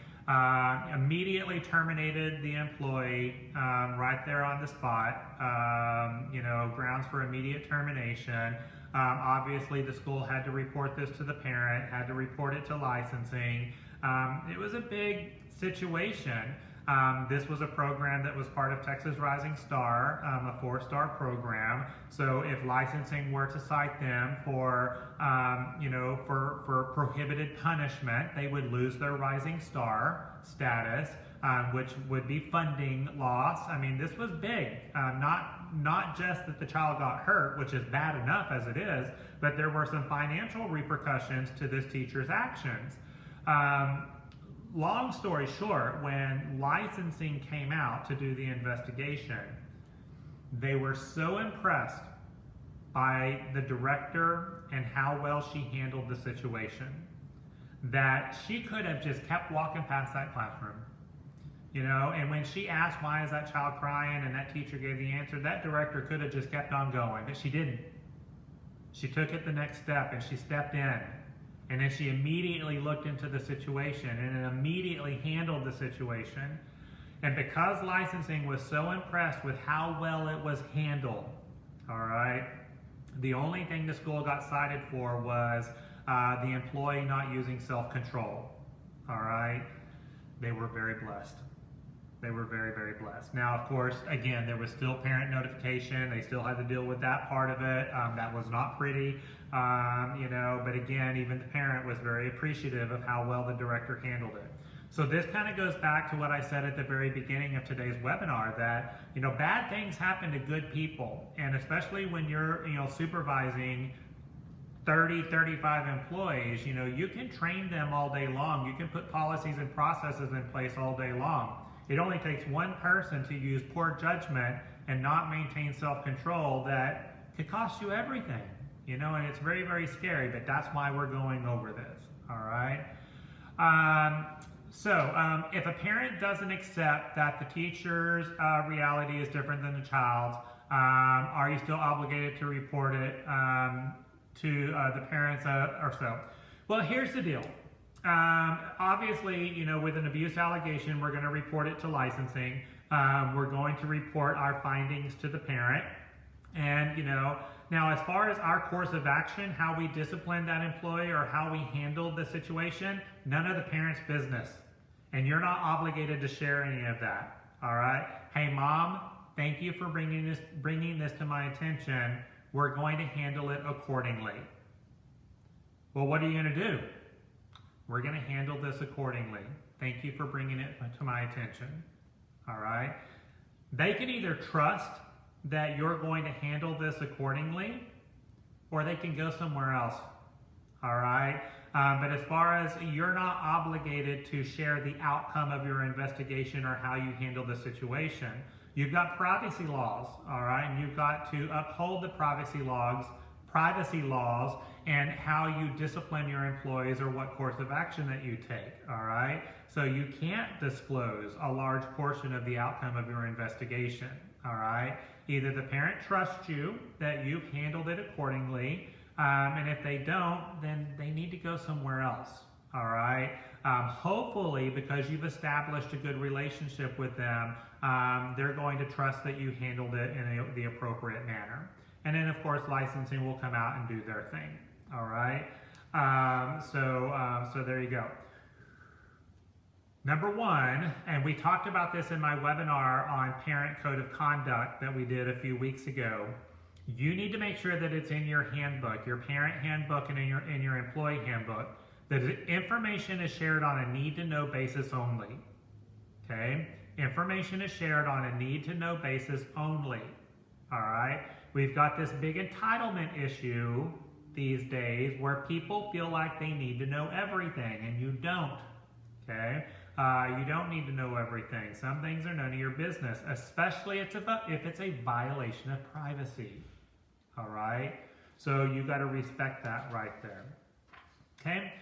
Immediately terminated the employee right there on the spot. You know, grounds for immediate termination. Obviously, the school had to report this to the parent, had to report it to licensing. It was a big situation. This was a program that was part of Texas Rising Star, a 4-star program. So if licensing were to cite them for, you know, for prohibited punishment, they would lose their Rising Star status, which would be funding loss. I mean, this was big. Not just that the child got hurt, which is bad enough as it is, but there were some financial repercussions to this teacher's actions. Long story short, when licensing came out to do the investigation, they were so impressed by the director and how well she handled the situation that she could have just kept walking past that classroom. You know, and when she asked, why is that child crying, and that teacher gave the answer, that director could have just kept on going, but she didn't. She took it the next step and she stepped in. And then she immediately looked into the situation and immediately handled the situation. And because licensing was so impressed with how well it was handled, all right, the only thing the school got cited for was the employee not using self-control, all right? They were very blessed. They were very, very blessed. Now, of course, again, there was still parent notification. They still had to deal with that part of it. That was not pretty, you know, but again, even the parent was very appreciative of how well the director handled it. So this kind of goes back to what I said at the very beginning of today's webinar, that, you know, bad things happen to good people. And especially when you're, you know, supervising 30, 35 employees, you know, you can train them all day long. You can put policies and processes in place all day long. It only takes one person to use poor judgment and not maintain self-control that could cost you everything, you know, and it's very, very scary, but that's why we're going over this, all right? If a parent doesn't accept that the teacher's reality is different than the child's, are you still obligated to report it to the parents or so? Well, here's the deal. Obviously, you know, with an abuse allegation, we're going to report it to licensing. We're going to report our findings to the parent. And, you know, now as far as our course of action, how we discipline that employee or how we handle the situation, none of the parent's business. And you're not obligated to share any of that. All right. Hey, Mom, thank you for bringing this to my attention. We're going to handle it accordingly. Well, what are you going to do? We're going to handle this accordingly. Thank you for bringing it to my attention. All right. They can either trust that you're going to handle this accordingly, or they can go somewhere else. All right. But as far as you're not obligated to share the outcome of your investigation or how you handle the situation, you've got privacy laws. All right. And you've got to uphold the privacy laws and how you discipline your employees or what course of action that you take, all right? So you can't disclose a large portion of the outcome of your investigation, all right? Either the parent trusts you that you've handled it accordingly, and if they don't, then they need to go somewhere else, all right? Hopefully, because you've established a good relationship with them, they're going to trust that you handled it in the appropriate manner. And then, of course, licensing will come out and do their thing. All right. So there you go. Number one, and we talked about this in my webinar on Parent Code of Conduct that we did a few weeks ago. You need to make sure that it's in your handbook, your parent handbook, and in your employee handbook, that information is shared on a need-to-know basis only. Okay. Information is shared on a need-to-know basis only. All right. We've got this big entitlement issue these days where people feel like they need to know everything, and you don't, okay? You don't need to know everything. Some things are none of your business, especially if it's a violation of privacy. All right? So you got to respect that right there. Okay?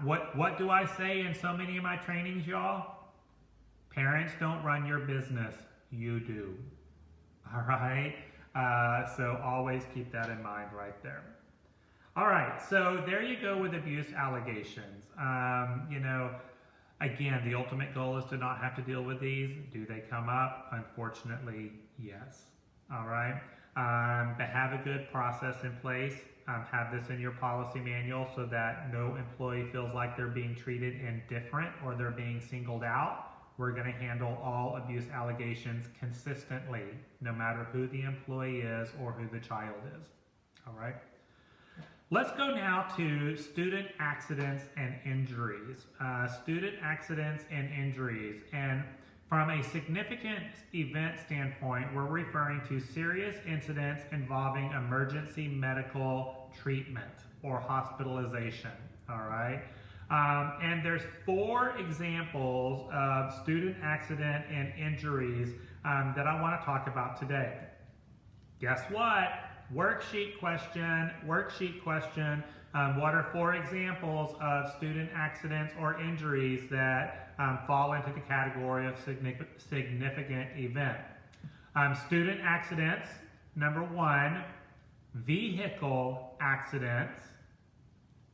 What do I say in so many of my trainings, y'all? Parents don't run your business. You do. All right? So always keep that in mind right there. All right, so there you go with abuse allegations. Again, the ultimate goal is to not have to deal with these. Do they come up? Unfortunately, yes. All right, but have a good process in place. Have this in your policy manual so that no employee feels like they're being treated indifferent or they're being singled out. We're going to handle all abuse allegations consistently, no matter who the employee is or who the child is. All right. Let's go now to student accidents and injuries. Student accidents and injuries. And from a significant event standpoint, we're referring to serious incidents involving emergency medical treatment or hospitalization. All right. And there's 4 examples of student accident and injuries that I want to talk about today. Guess what? Worksheet question. What are 4 examples of student accidents or injuries that fall into the category of significant event? Student accidents, number 1, vehicle accidents,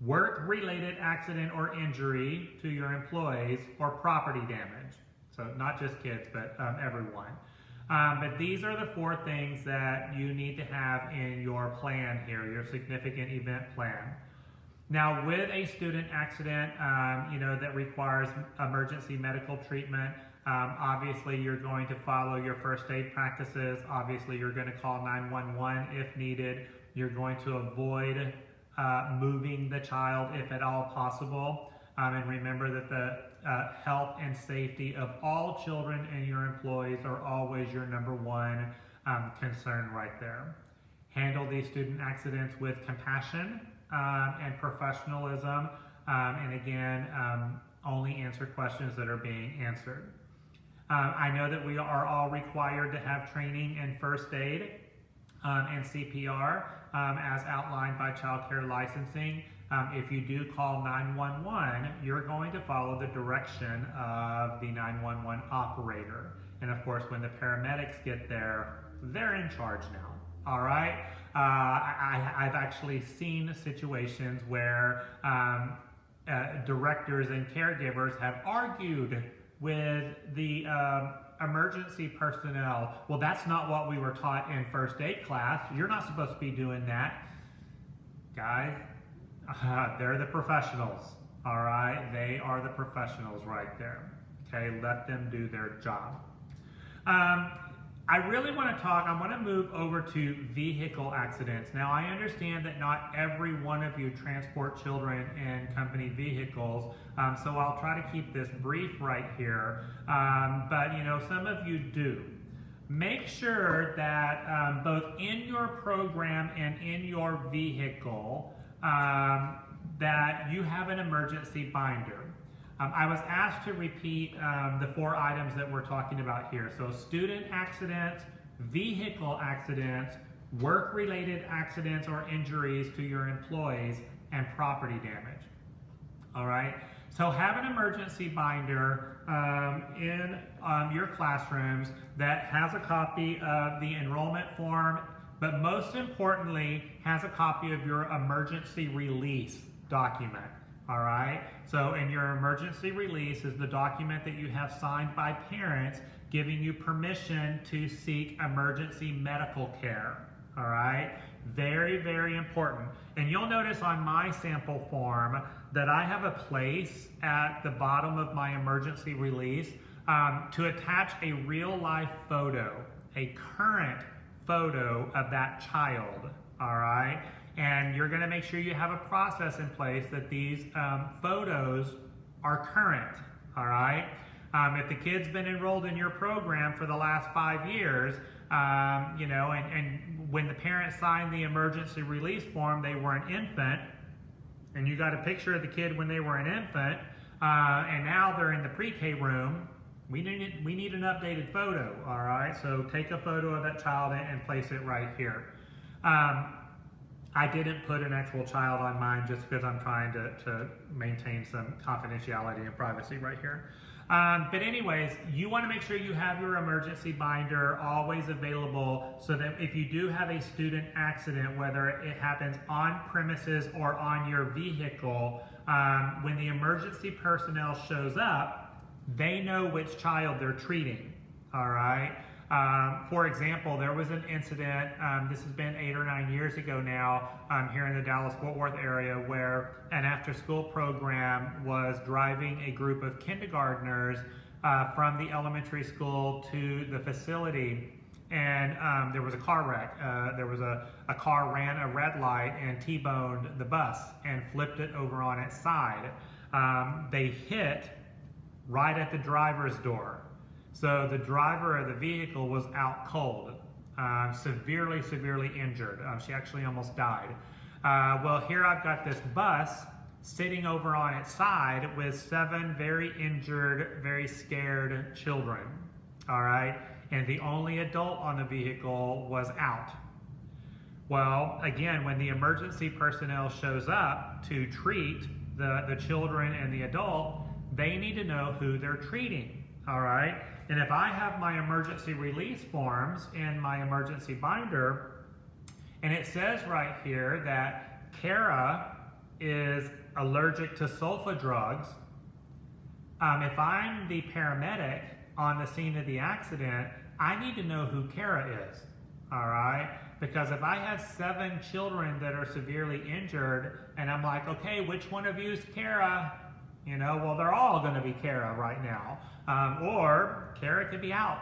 work-related accident or injury to your employees, or property damage. So not just kids, but everyone. But these are the 4 things that you need to have in your plan here, your significant event plan. Now, with a student accident, that requires emergency medical treatment, obviously you're going to follow your first aid practices. Obviously, you're going to call 911 if needed. You're going to avoid moving the child if at all possible. And remember that the health and safety of all children and your employees are always your number 1 concern right there. Handle these student accidents with compassion and professionalism. And again, only answer questions that are being answered. I know that we are all required to have training in first aid and CPR as outlined by child care licensing. If you do call 911, you're going to follow the direction of the 911 operator. And of course, when the paramedics get there, they're in charge now. All right? I've actually seen situations where directors and caregivers have argued with the emergency personnel. Well, that's not what we were taught in first aid class. You're not supposed to be doing that. Guys, they're the professionals, all right? They are the professionals right there, okay? Let them do their job. I really want to talk, I want to move over to vehicle accidents. Now, I understand that not every one of you transport children in company vehicles, so I'll try to keep this brief right here. But, some of you do. Make sure that both in your program and in your vehicle, that you have an emergency binder. I was asked to repeat the 4 items that we're talking about here. So student accidents, vehicle accidents, work-related accidents or injuries to your employees, and property damage. All right? So have an emergency binder in your classrooms that has a copy of the enrollment form, but most importantly, has a copy of your emergency release document. All right, so in your emergency release is the document that you have signed by parents giving you permission to seek emergency medical care. All right, very, very important. And you'll notice on my sample form that I have a place at the bottom of my emergency release to attach a real life photo, a current photo of that child. All right. And you're going to make sure you have a process in place that these photos are current, all right? If the kid's been enrolled in your program for the last 5 years, and when the parents signed the emergency release form, they were an infant, and you got a picture of the kid when they were an infant, And now they're in the pre-K room. We need an updated photo, all right? So take a photo of that child and place it right here. I didn't put an actual child on mine just because I'm trying to maintain some confidentiality and privacy right here. But anyways, you want to make sure you have your emergency binder always available so that if you do have a student accident, whether it happens on premises or on your vehicle, when the emergency personnel shows up, they know which child they're treating, all right? For example, there was an incident, this has been 8 or 9 years ago now, here in the Dallas-Fort Worth area, where an after-school program was driving a group of kindergartners from the elementary school to the facility, and there was a car wreck. There was a car ran a red light and T-boned the bus and flipped it over on its side. They hit right at the driver's door. So the driver of the vehicle was out cold, severely injured. She actually almost died. Well, here I've got this bus sitting over on its side with 7 very injured, very scared children, all right? And the only adult on the vehicle was out. Well, again, when the emergency personnel shows up to treat the children and the adult, they need to know who they're treating, all right? And if I have my emergency release forms in my emergency binder, and it says right here that Kara is allergic to sulfa drugs, if I'm the paramedic on the scene of the accident, I need to know who Kara is, all right? Because if I have 7 children that are severely injured, and I'm like, okay, which one of you is Kara? You know, well, they're all going to be Kara right now. Or Kara could be out,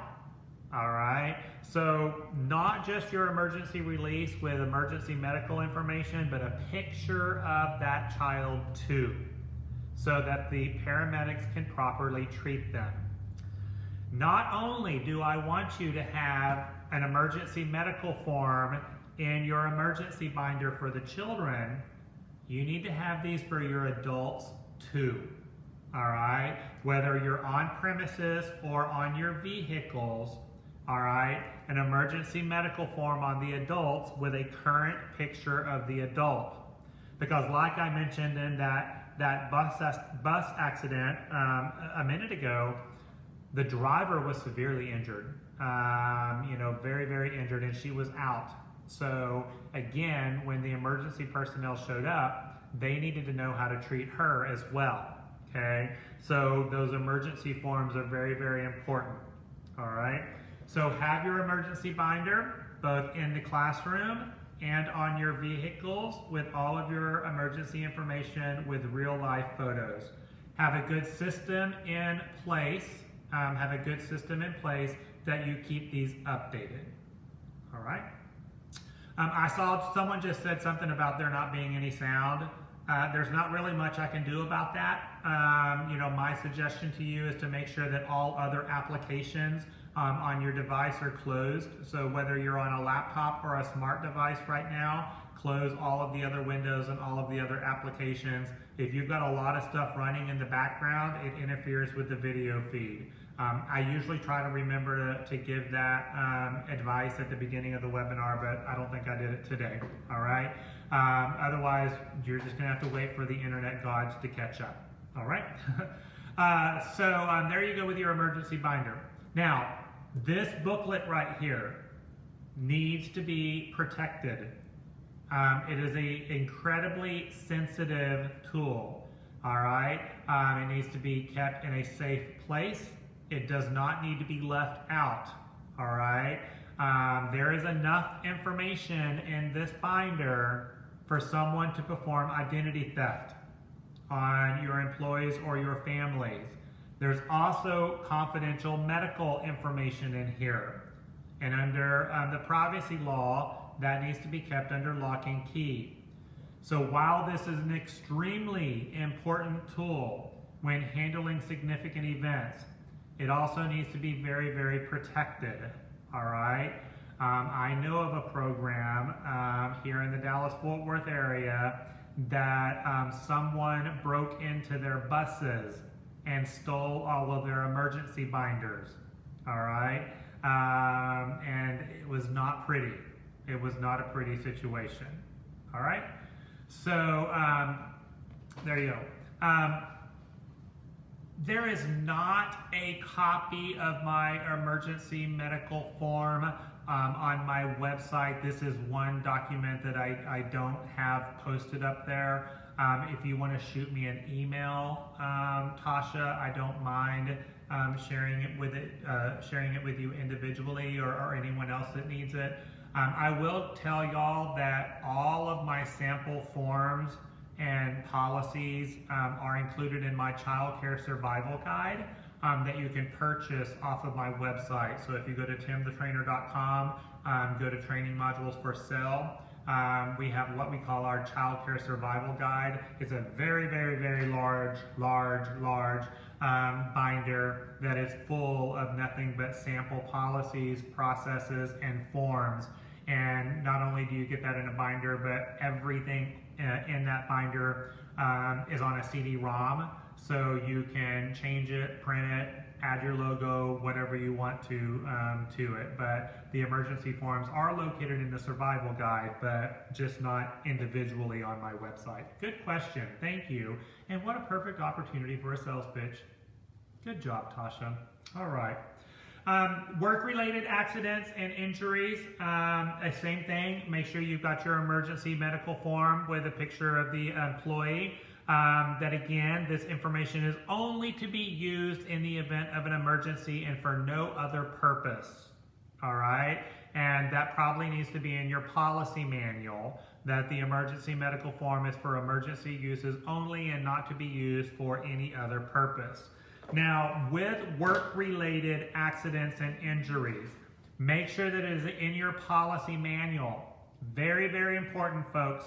all right? So not just your emergency release with emergency medical information, but a picture of that child too, so that the paramedics can properly treat them. Not only do I want you to have an emergency medical form in your emergency binder for the children, you need to have these for your adults too, all right? Whether you're on premises or on your vehicles, all right? An emergency medical form on the adults with a current picture of the adult. Because like I mentioned in that bus accident a minute ago, the driver was severely injured, you know, very injured, and she was out. So again, when the emergency personnel showed up, they needed to know how to treat her as well, okay? So those emergency forms are very important, all right? So have your emergency binder both in the classroom and on your vehicles with all of your emergency information with real life photos. Have a good system in place. That you keep these updated. All right. I saw someone just said something about there not being any sound. There's not really much I can do about that. You know, my suggestion to you is to make sure that all other applications on your device are closed. So whether you're on a laptop or a smart device right now, close all of the other windows and all of the other applications. If you've got a lot of stuff running in the background, it interferes with the video feed. I usually try to remember to give that advice at the beginning of the webinar, but I don't think I did it today, all right? Otherwise, you're just gonna have to wait for the internet gods to catch up, all right? So there you go with your emergency binder. Now, this booklet right here needs to be protected. It is an incredibly sensitive tool, all right? It needs to be kept in a safe place. It does not need to be left out, all right? There is enough information in this binder for someone to perform identity theft on your employees or your families. There's also confidential medical information in here. And under the privacy law, that needs to be kept under lock and key. So while this is an extremely important tool when handling significant events, it also needs to be very protected, all right? I know of a program here in the Dallas-Fort Worth area that someone broke into their buses and stole all of their emergency binders. All right, and it was not pretty. It was not a pretty situation. All right, so there you go. There is not a copy of my emergency medical form on my website. This is one document that I don't have posted up there. If you want to shoot me an email, Tasha, I don't mind sharing it with you individually or anyone else that needs it. I will tell y'all that all of my sample forms and policies are included in my child care survival guide that you can purchase off of my website. So if you go to timthetrainer.com, go to training modules for sale, we have what we call our child care survival guide. It's a very, very, very large binder that is full of nothing but sample policies, processes, and forms. And not only do you get that in a binder, but everything in that binder is on a CD-ROM, so you can change it, print it, add your logo, whatever you want to it. But the emergency forms are located in the survival guide, but just not individually on my website. Good question, thank you. And what a perfect opportunity for a sales pitch. Good job, Tasha. All right. Work-related accidents and injuries, same thing. Make sure you've got your emergency medical form with a picture of the employee. That again, this information is only to be used in the event of an emergency and for no other purpose. All right? And that probably needs to be in your policy manual, that the emergency medical form is for emergency uses only and not to be used for any other purpose. Now, with work-related accidents and injuries, make sure that it is in your policy manual. Very, very important, folks.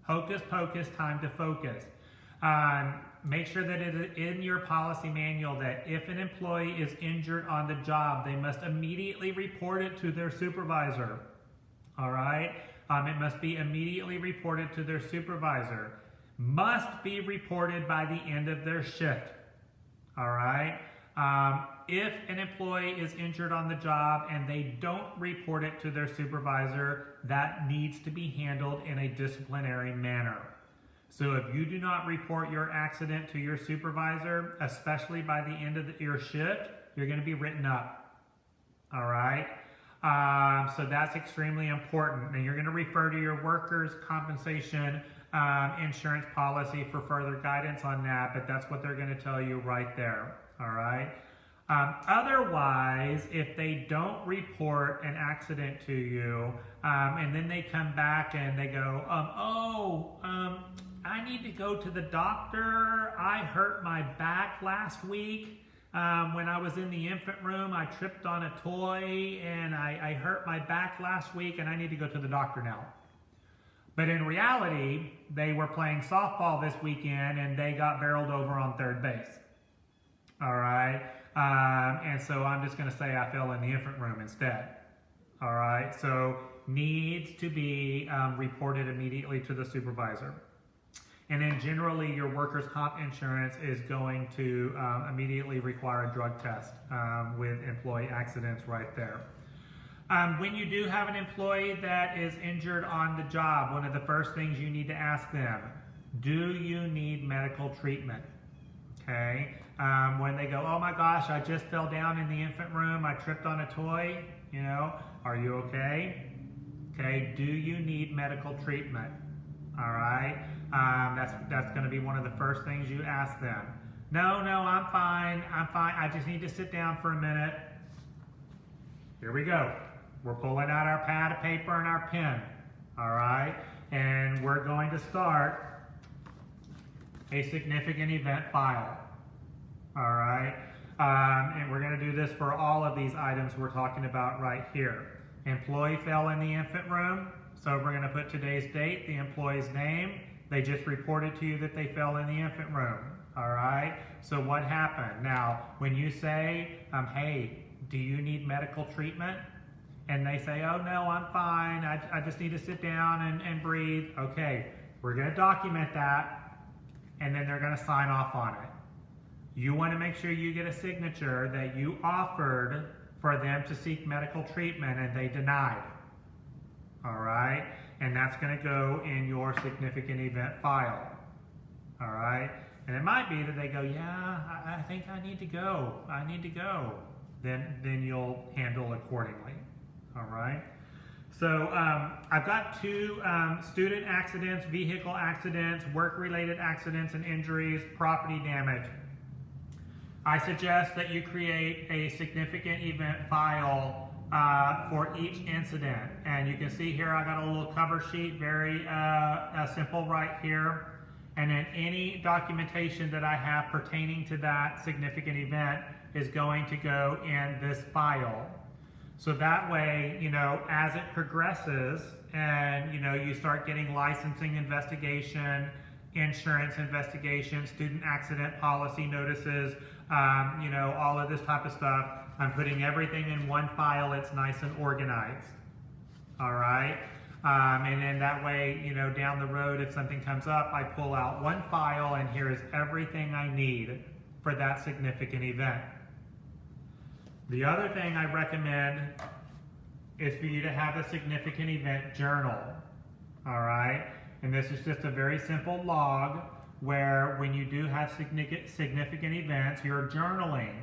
Hocus pocus, time to focus. Make sure that it is in your policy manual that if an employee is injured on the job, they must immediately report it to their supervisor. All right? It must be immediately reported to their supervisor. Must be reported by the end of their shift. All right. If an employee is injured on the job and they don't report it to their supervisor, that needs to be handled in a disciplinary manner. So if you do not report your accident to your supervisor, especially by the end of your shift, you're going to be written up. All right. So that's extremely important. And you're going to refer to your workers' compensation insurance policy for further guidance on that, but that's what they're going to tell you right there. All right. Otherwise, if they don't report an accident to you, and then they come back and they go, I need to go to the doctor. I hurt my back last week. When I was in the infant room, I tripped on a toy and I hurt my back last week and I need to go to the doctor now. But in reality, they were playing softball this weekend and they got barreled over on third base. All right. And so I'm just going to say I fell in the infant room instead. All right. So needs to be reported immediately to the supervisor. And then generally your workers' comp insurance is going to immediately require a drug test with employee accidents right there. When you do have an employee that is injured on the job, one of the first things you need to ask them, do you need medical treatment? Okay. When they go, oh my gosh, I just fell down in the infant room, I tripped on a toy, are you okay? Okay, do you need medical treatment? All right. That's going to be one of the first things you ask them. No, I'm fine. I just need to sit down for a minute. Here we go. We're pulling out our pad of paper and our pen. All right. And we're going to start a significant event file. All right. And we're going to do this for all of these items we're talking about right here. Employee fell in the infant room. So we're going to put today's date, the employee's name. They just reported to you that they fell in the infant room. All right. So what happened? Now, when you say, hey, do you need medical treatment? And they say, oh no, I'm fine. I just need to sit down and breathe. Okay. We're going to document that, and then they're going to sign off on it. You want to make sure you get a signature that you offered for them to seek medical treatment and they denied. All right? And that's going to go in your significant event file. All right? And it might be that they go, yeah, I think I need to go. I need to go. Then you'll handle accordingly. All right? So I've got 2 student accidents, vehicle accidents, work-related accidents and injuries, property damage. I suggest that you create a significant event file for each incident. And you can see here I got a little cover sheet, very simple right here. And then any documentation that I have pertaining to that significant event is going to go in this file. So that way, you know, as it progresses and, you know, you start getting licensing investigation, insurance investigation, student accident policy notices, you know, all of this type of stuff, I'm putting everything in one file. It's nice and organized. All right. And then that way, you know, down the road, if something comes up, I pull out one file and here is everything I need for that significant event. The other thing I recommend is for you to have a significant event journal. All right. And this is just a very simple log where when you do have significant events, you're journaling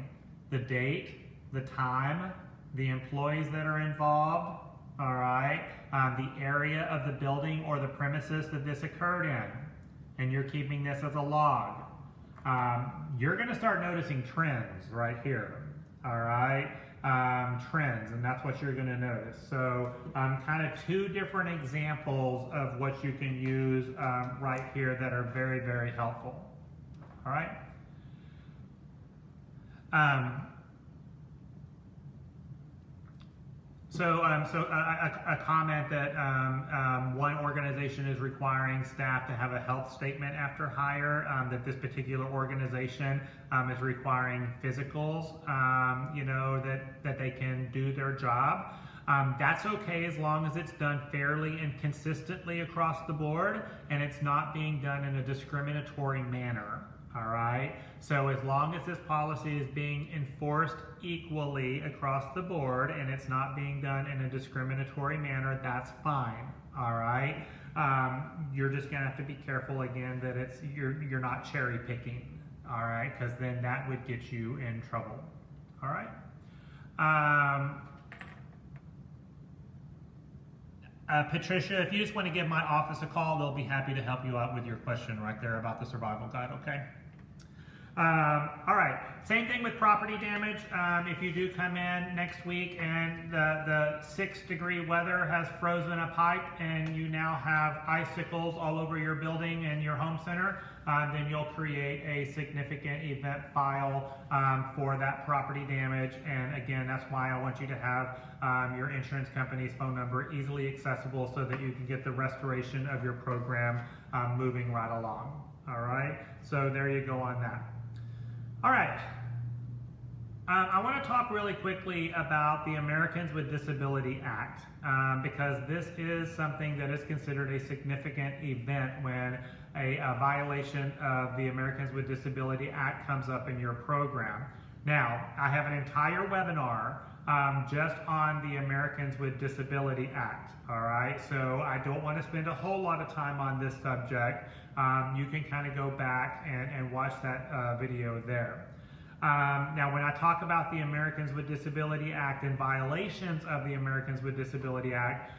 the date, the time, the employees that are involved, all right, the area of the building or the premises that this occurred in, and you're keeping this as a log. You're going to start noticing trends right here, all right, trends, and that's what you're going to notice. So kind of 2 different examples of what you can use right here that are very, very helpful, all right. So a comment that one organization is requiring staff to have a health statement after hire, that this particular organization is requiring physicals, you know, that they can do their job. That's okay as long as it's done fairly and consistently across the board and it's not being done in a discriminatory manner. All right, so as long as this policy is being enforced equally across the board and it's not being done in a discriminatory manner, that's fine. All right, you're just gonna have to be careful again that it's you're not cherry picking. All right, because then that would get you in trouble. All right. Patricia, if you just want to give my office a call, they'll be happy to help you out with your question right there about the survival guide, okay? All right, same thing with property damage. If you do come in next week and the 6-degree weather has frozen a pipe and you now have icicles all over your building and your home center, then you'll create a significant event file for that property damage. And again, that's why I want you to have your insurance company's phone number easily accessible so that you can get the restoration of your program moving right along. All right, so there you go on that. All right, I want to talk really quickly about the Americans with Disability Act because this is something that is considered a significant event when a violation of the Americans with Disability Act comes up in your program. Now, I have an entire webinar just on the Americans with Disability Act, all right? So I don't want to spend a whole lot of time on this subject. You can kind of go back and watch that video there. Now, when I talk about the Americans with Disability Act and violations of the Americans with Disability Act,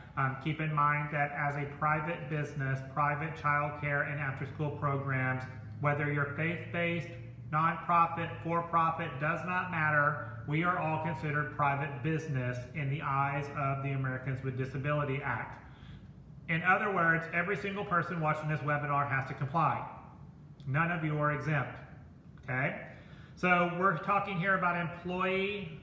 keep in mind that as a private business, private child care and after-school programs, whether you're faith-based, nonprofit, for-profit, does not matter. We are all considered private business in the eyes of the Americans with Disability Act. In other words, every single person watching this webinar has to comply. None of you are exempt, okay? So we're talking here about employee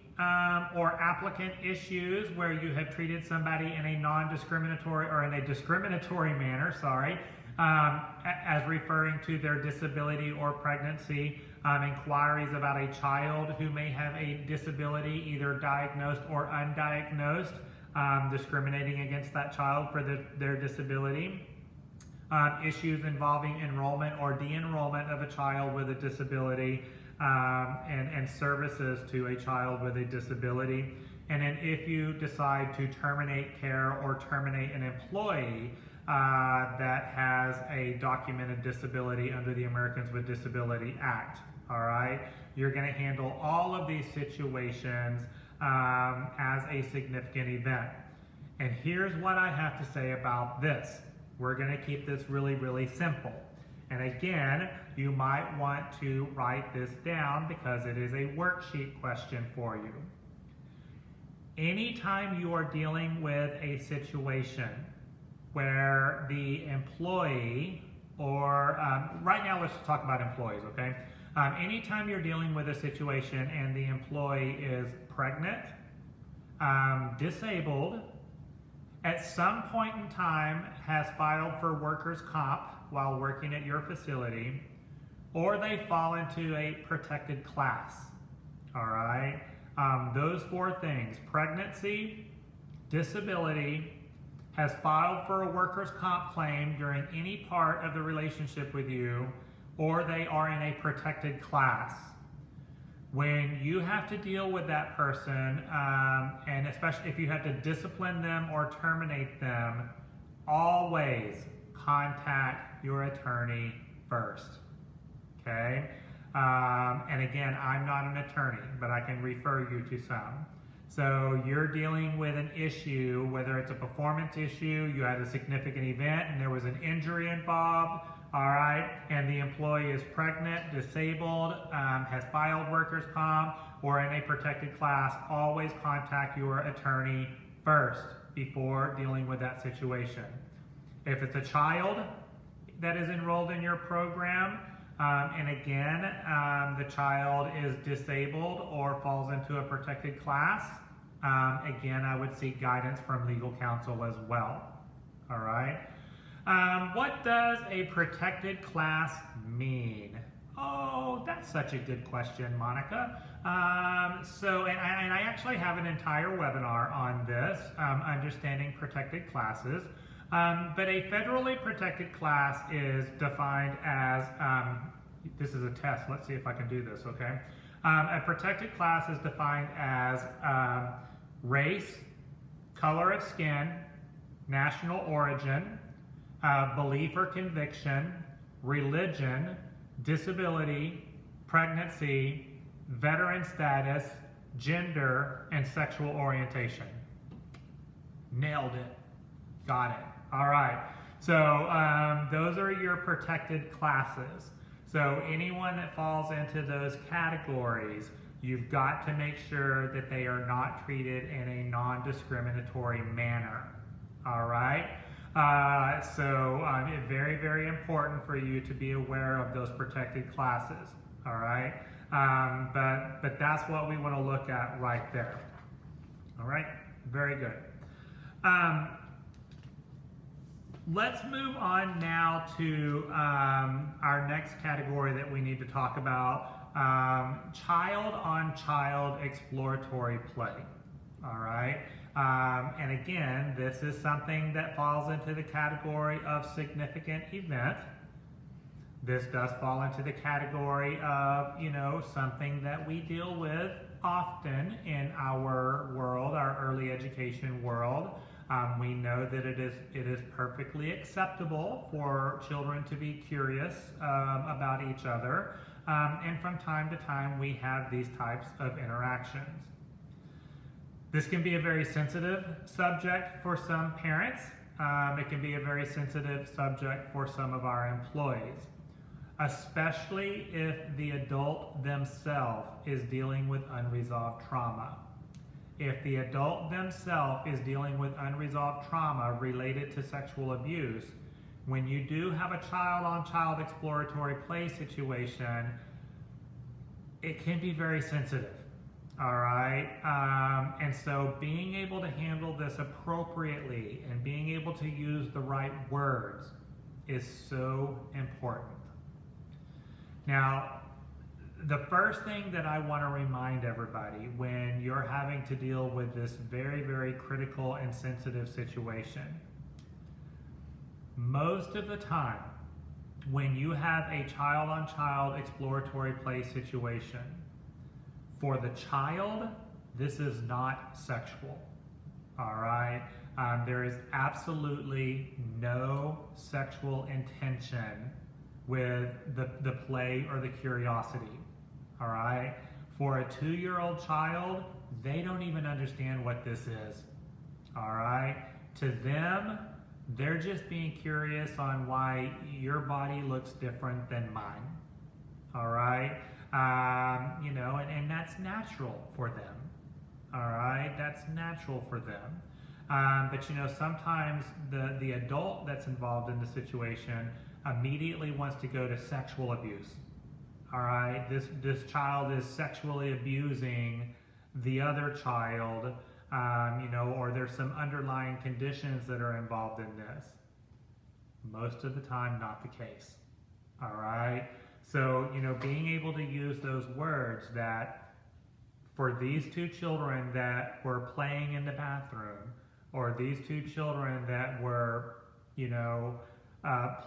or applicant issues where you have treated somebody in a non-discriminatory or in a discriminatory manner, as referring to their disability or pregnancy, inquiries about a child who may have a disability, either diagnosed or undiagnosed, discriminating against that child for their disability. issues involving enrollment or de-enrollment of a child with a disability, and services to a child with a disability. And then if you decide to terminate care or terminate an employee that has a documented disability under the Americans with Disability Act, all right? You're going to handle all of these situations as a significant event. And here's what I have to say about this. We're going to keep this really, really simple. And again, you might want to write this down because it is a worksheet question for you. Anytime you are dealing with a situation where the employee, or right now let's talk about employees, okay? Anytime you're dealing with a situation and the employee is pregnant, disabled, at some point in time has filed for workers' comp while working at your facility, or they fall into a protected class, all right? Those four things: pregnancy, disability, has filed for a workers' comp claim during any part of the relationship with you, or they are in a protected class. When you have to deal with that person, and especially if you have to discipline them or terminate them, always contact your attorney first, okay? And again, I'm not an attorney, but I can refer you to some. So you're dealing with an issue, whether it's a performance issue, you had a significant event and there was an injury involved, all right, and the employee is pregnant, disabled, has filed workers' comp, or in a protected class, always contact your attorney first before dealing with that situation. If it's a child that is enrolled in your program, and again, the child is disabled or falls into a protected class, again, I would seek guidance from legal counsel as well, all right? What does a protected class mean? Oh, that's such a good question, Monica. And I actually have an entire webinar on this, understanding protected classes. But a federally protected class is defined as, this is a test, let's see if I can do this, okay? A protected class is defined as race, color of skin, national origin, belief or conviction, religion, disability, pregnancy, veteran status, gender, and sexual orientation. Nailed it. Got it. All right. So those are your protected classes. So anyone that falls into those categories, you've got to make sure that they are not treated in a non-discriminatory manner. All right? It's very, very important for you to be aware of those protected classes. All right? But that's what we want to look at right there. All right? Very good. Let's move on now to our next category that we need to talk about, child-on-child exploratory play, all right? And again, this is something that falls into the category of significant event. This does fall into the category of, something that we deal with often in our world, our early education world. We know that it is perfectly acceptable for children to be curious about each other, and from time to time we have these types of interactions. This can be a very sensitive subject for some parents. It can be a very sensitive subject for some of our employees, especially if the adult themselves is dealing with unresolved trauma. If the adult themselves is dealing with unresolved trauma related to sexual abuse, when you do have a child-on-child exploratory play situation, it can be very sensitive, all right? And so being able to handle this appropriately and being able to use the right words is so important. Now, the first thing that I want to remind everybody when you're having to deal with this very, very critical and sensitive situation, most of the time, when you have a child-on-child exploratory play situation, for the child, this is not sexual, all right? There is absolutely no sexual intention with the play or the curiosity, all right? For a 2-year-old child, they don't even understand what this is, all right? To them, they're just being curious on why your body looks different than mine, all right? You know, and that's natural for them, all right? That's natural for them. But you know, sometimes the adult that's involved in the situation immediately wants to go to sexual abuse, all right? This child is sexually abusing the other child, you know, or there's some underlying conditions that are involved in this. Most of the time, not the case, all right? So, you know, being able to use those words that for these 2 children that were playing in the bathroom, or these 2 children that were, you know,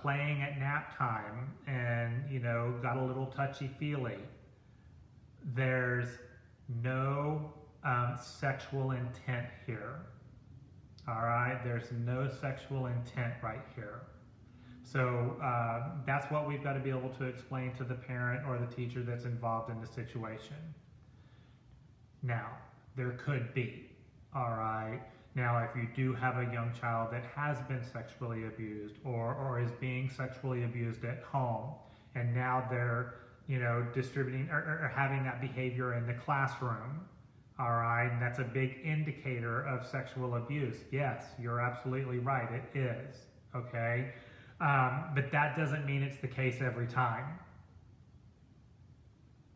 playing at nap time and, you know, got a little touchy-feely, there's no sexual intent here, all right? There's no sexual intent right here. So that's what we've got to be able to explain to the parent or the teacher that's involved in the situation. Now, there could be, all right? Now, if you do have a young child that has been sexually abused or is being sexually abused at home, and now they're, you know, distributing or having that behavior in the classroom, all right, and that's a big indicator of sexual abuse. Yes, you're absolutely right, it is, okay? But that doesn't mean it's the case every time,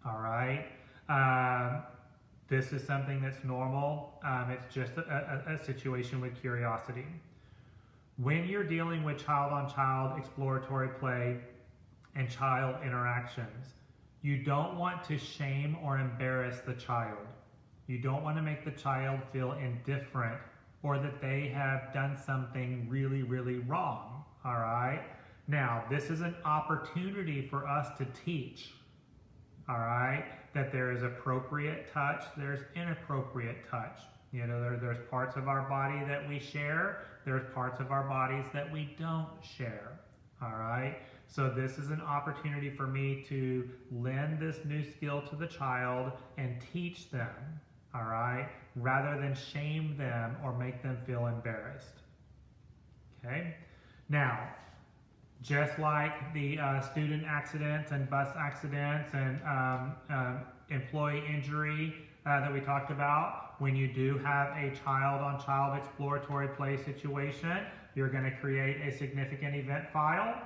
all right? This is something that's normal. It's just a situation with curiosity. When you're dealing with child-on-child exploratory play and child interactions, you don't want to shame or embarrass the child. You don't want to make the child feel indifferent or that they have done something really, really wrong, all right? Now, this is an opportunity for us to teach, all right, that there is appropriate touch, there's inappropriate touch. You know, there's parts of our body that we share, there's parts of our bodies that we don't share, all right? So this is an opportunity for me to lend this new skill to the child and teach them, all right, rather than shame them or make them feel embarrassed, okay? Now, just like the student accidents and bus accidents and employee injury that we talked about, when you do have a child-on-child exploratory play situation, you're going to create a significant event file,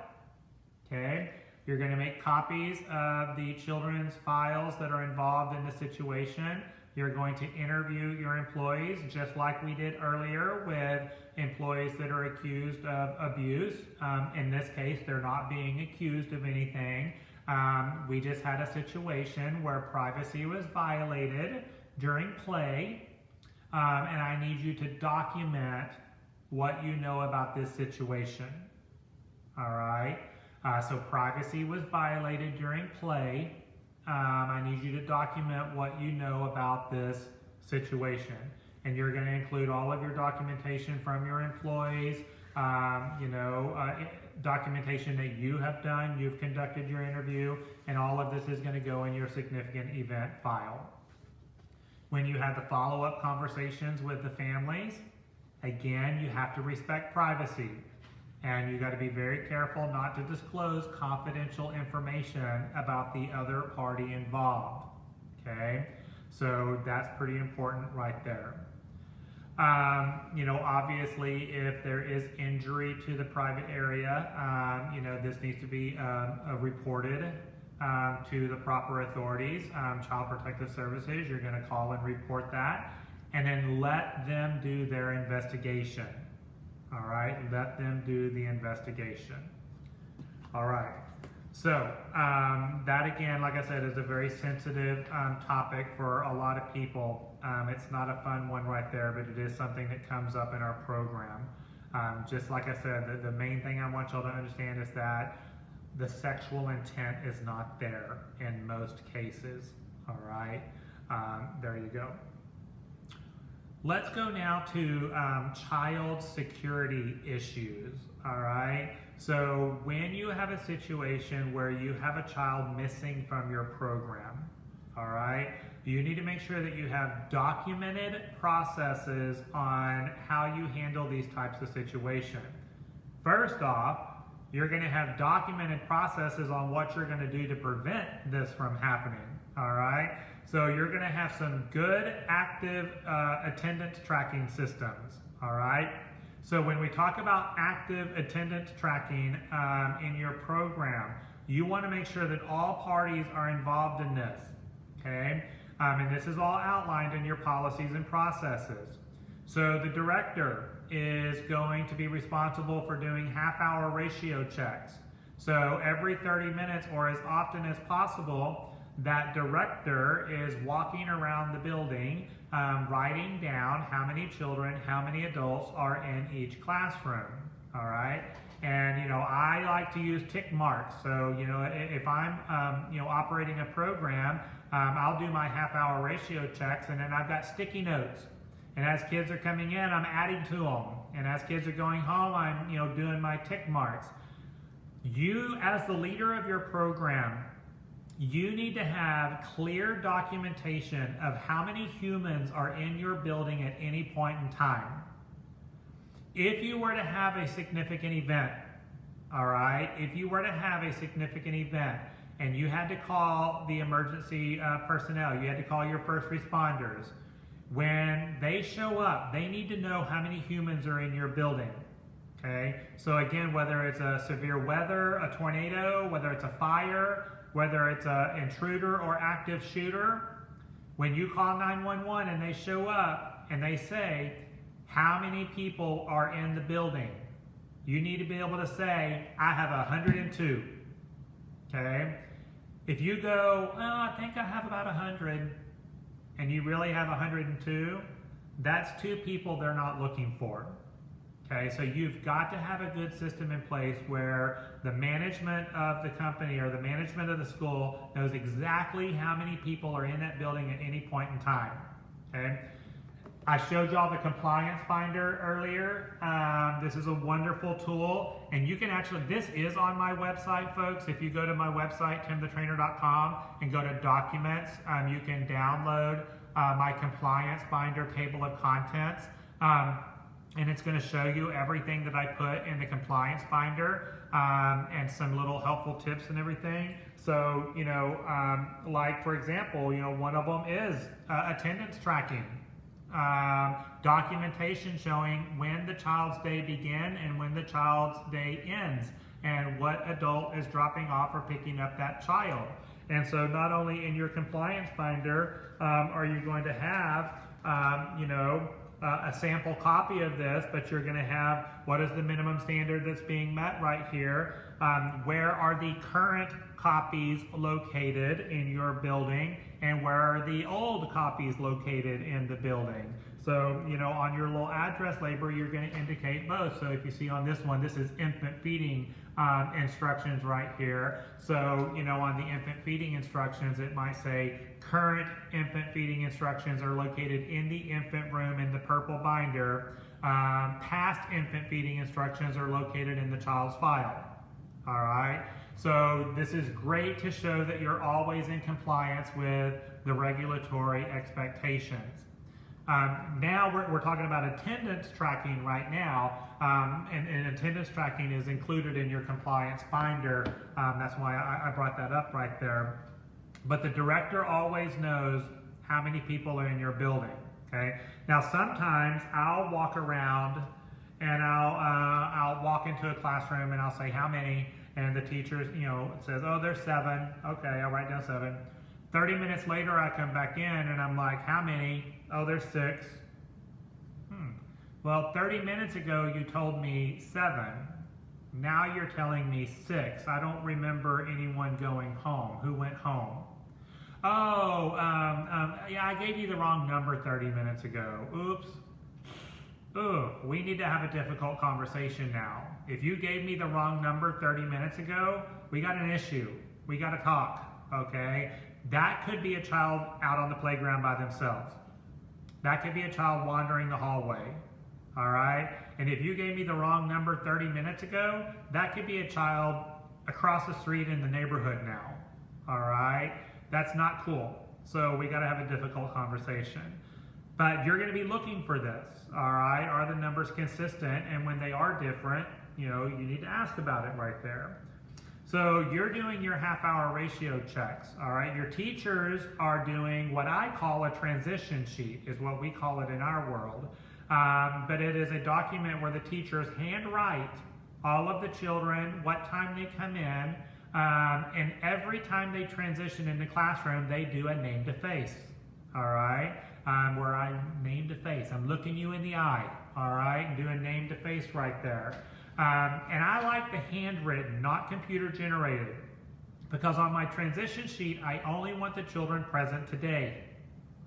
okay? You're going to make copies of the children's files that are involved in the situation. You're going to interview your employees, just like we did earlier with employees that are accused of abuse. In this case, they're not being accused of anything. We just had a situation where privacy was violated during play, and I need you to document what you know about this situation. All right? So privacy was violated during play. I need you to document what you know about this situation. And you're going to include all of your documentation from your employees, documentation that you have done, you've conducted your interview, and all of this is going to go in your significant event file. When you have the follow-up conversations with the families, again, you have to respect privacy. And you got to be very careful not to disclose confidential information about the other party involved, okay? So that's pretty important right there. Obviously, if there is injury to the private area, this needs to be reported to the proper authorities, Child Protective Services. You're going to call and report that, and then let them do their investigation. All right, let them do the investigation. All right, so that again, like I said, is a very sensitive topic for a lot of people. It's not a fun one right there, but it is something that comes up in our program. Just like I said, the main thing I want y'all to understand is that the sexual intent is not there in most cases. All right, there you go. Let's go now to child security issues. All right, so when you have a situation where you have a child missing from your program, all right, you need to make sure that you have documented processes on how you handle these types of situations. First off, you're going to have documented processes on what you're going to do to prevent this from happening, all right? So you're going to have some good active attendance tracking systems, all right? So when we talk about active attendance tracking in your program, you want to make sure that all parties are involved in this, okay? And this is all outlined in your policies and processes. So the director is going to be responsible for doing half-hour ratio checks. So every 30 minutes or as often as possible, that director is walking around the building, writing down how many children, how many adults are in each classroom, all right? And, you know, I like to use tick marks. So, you know, if I'm, you know, operating a program, I'll do my half-hour ratio checks, and then I've got sticky notes. And as kids are coming in, I'm adding to them. And as kids are going home, I'm, you know, doing my tick marks. You, as the leader of your program, you need to have clear documentation of how many humans are in your building at any point in time. If you were to have a significant event, all right, if you were to have a significant event and you had to call the emergency personnel, you had to call your first responders, when they show up, they need to know how many humans are in your building, okay? So again, whether it's a severe weather, a tornado, whether it's a fire, whether it's an intruder or active shooter, when you call 911 and they show up and they say, how many people are in the building? You need to be able to say, I have 102, okay? If you go, oh, I think I have about 100, and you really have 102, that's 2 people they're not looking for. Okay, so you've got to have a good system in place where the management of the company or the management of the school knows exactly how many people are in that building at any point in time. Okay, I showed y'all the compliance finder earlier. This is a wonderful tool, and you can actually, this is on my website, folks. If you go to my website, timthetrainer.com, and go to documents, you can download my compliance finder table of contents. And it's going to show you everything that I put in the compliance binder and some little helpful tips and everything. So, you know, like for example, you know, one of them is attendance tracking, documentation showing when the child's day began and when the child's day ends, and what adult is dropping off or picking up that child. And so not only in your compliance binder are you going to have, you know, a sample copy of this, but you're going to have what is the minimum standard that's being met right here. Where are the current copies located in your building, and where are the old copies located in the building? So, you know, on your little address label, you're going to indicate both. So if you see on this one, this is infant feeding instructions right here. So, you know, on the infant feeding instructions, it might say current infant feeding instructions are located in the infant room in the purple binder. Past infant feeding instructions are located in the child's file. All right. So this is great to show that you're always in compliance with the regulatory expectations. Now we're talking about attendance tracking right now, and attendance tracking is included in your compliance binder. That's why I brought that up right there. But the director always knows how many people are in your building, okay? Now sometimes I'll walk around and I'll walk into a classroom and I'll say how many, and the teacher, you know, says, oh, there's 7. Okay, I'll write down 7. 30 minutes later, I come back in and I'm like, how many? Oh, there's 6. Well, 30 minutes ago, you told me 7. Now you're telling me 6. I don't remember anyone going home. Who went home? Oh, yeah, I gave you the wrong number 30 minutes ago. Oops. oh, we need to have a difficult conversation now. If you gave me the wrong number 30 minutes ago, we got an issue. We got to talk, okay? That could be a child out on the playground by themselves. That could be a child wandering the hallway, all right? And if you gave me the wrong number 30 minutes ago, that could be a child across the street in the neighborhood now, all right? That's not cool. So we got to have a difficult conversation. But you're going to be looking for this, all right? Are the numbers consistent? And when they are different, you need to ask about it right there. So you're doing your half-hour ratio checks, all right? Your teachers are doing what I call a transition sheet, is what we call it in our world. But it is a document where the teachers handwrite all of the children, what time they come in, and every time they transition in the classroom, they do a name to face, all right? Where I name to face. I'm looking you in the eye, all right? And doing name to face right there. And I like the handwritten, not computer generated, because on my transition sheet, I only want the children present today,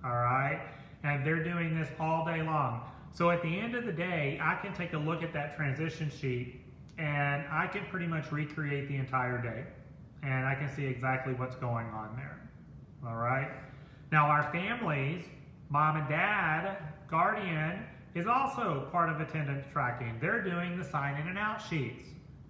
all right? And they're doing this all day long. So at the end of the day, I can take a look at that transition sheet and I can pretty much recreate the entire day. And I can see exactly what's going on there, all right? Now our families, mom and dad, guardian, is also part of attendance tracking. They're doing the sign in and out sheets,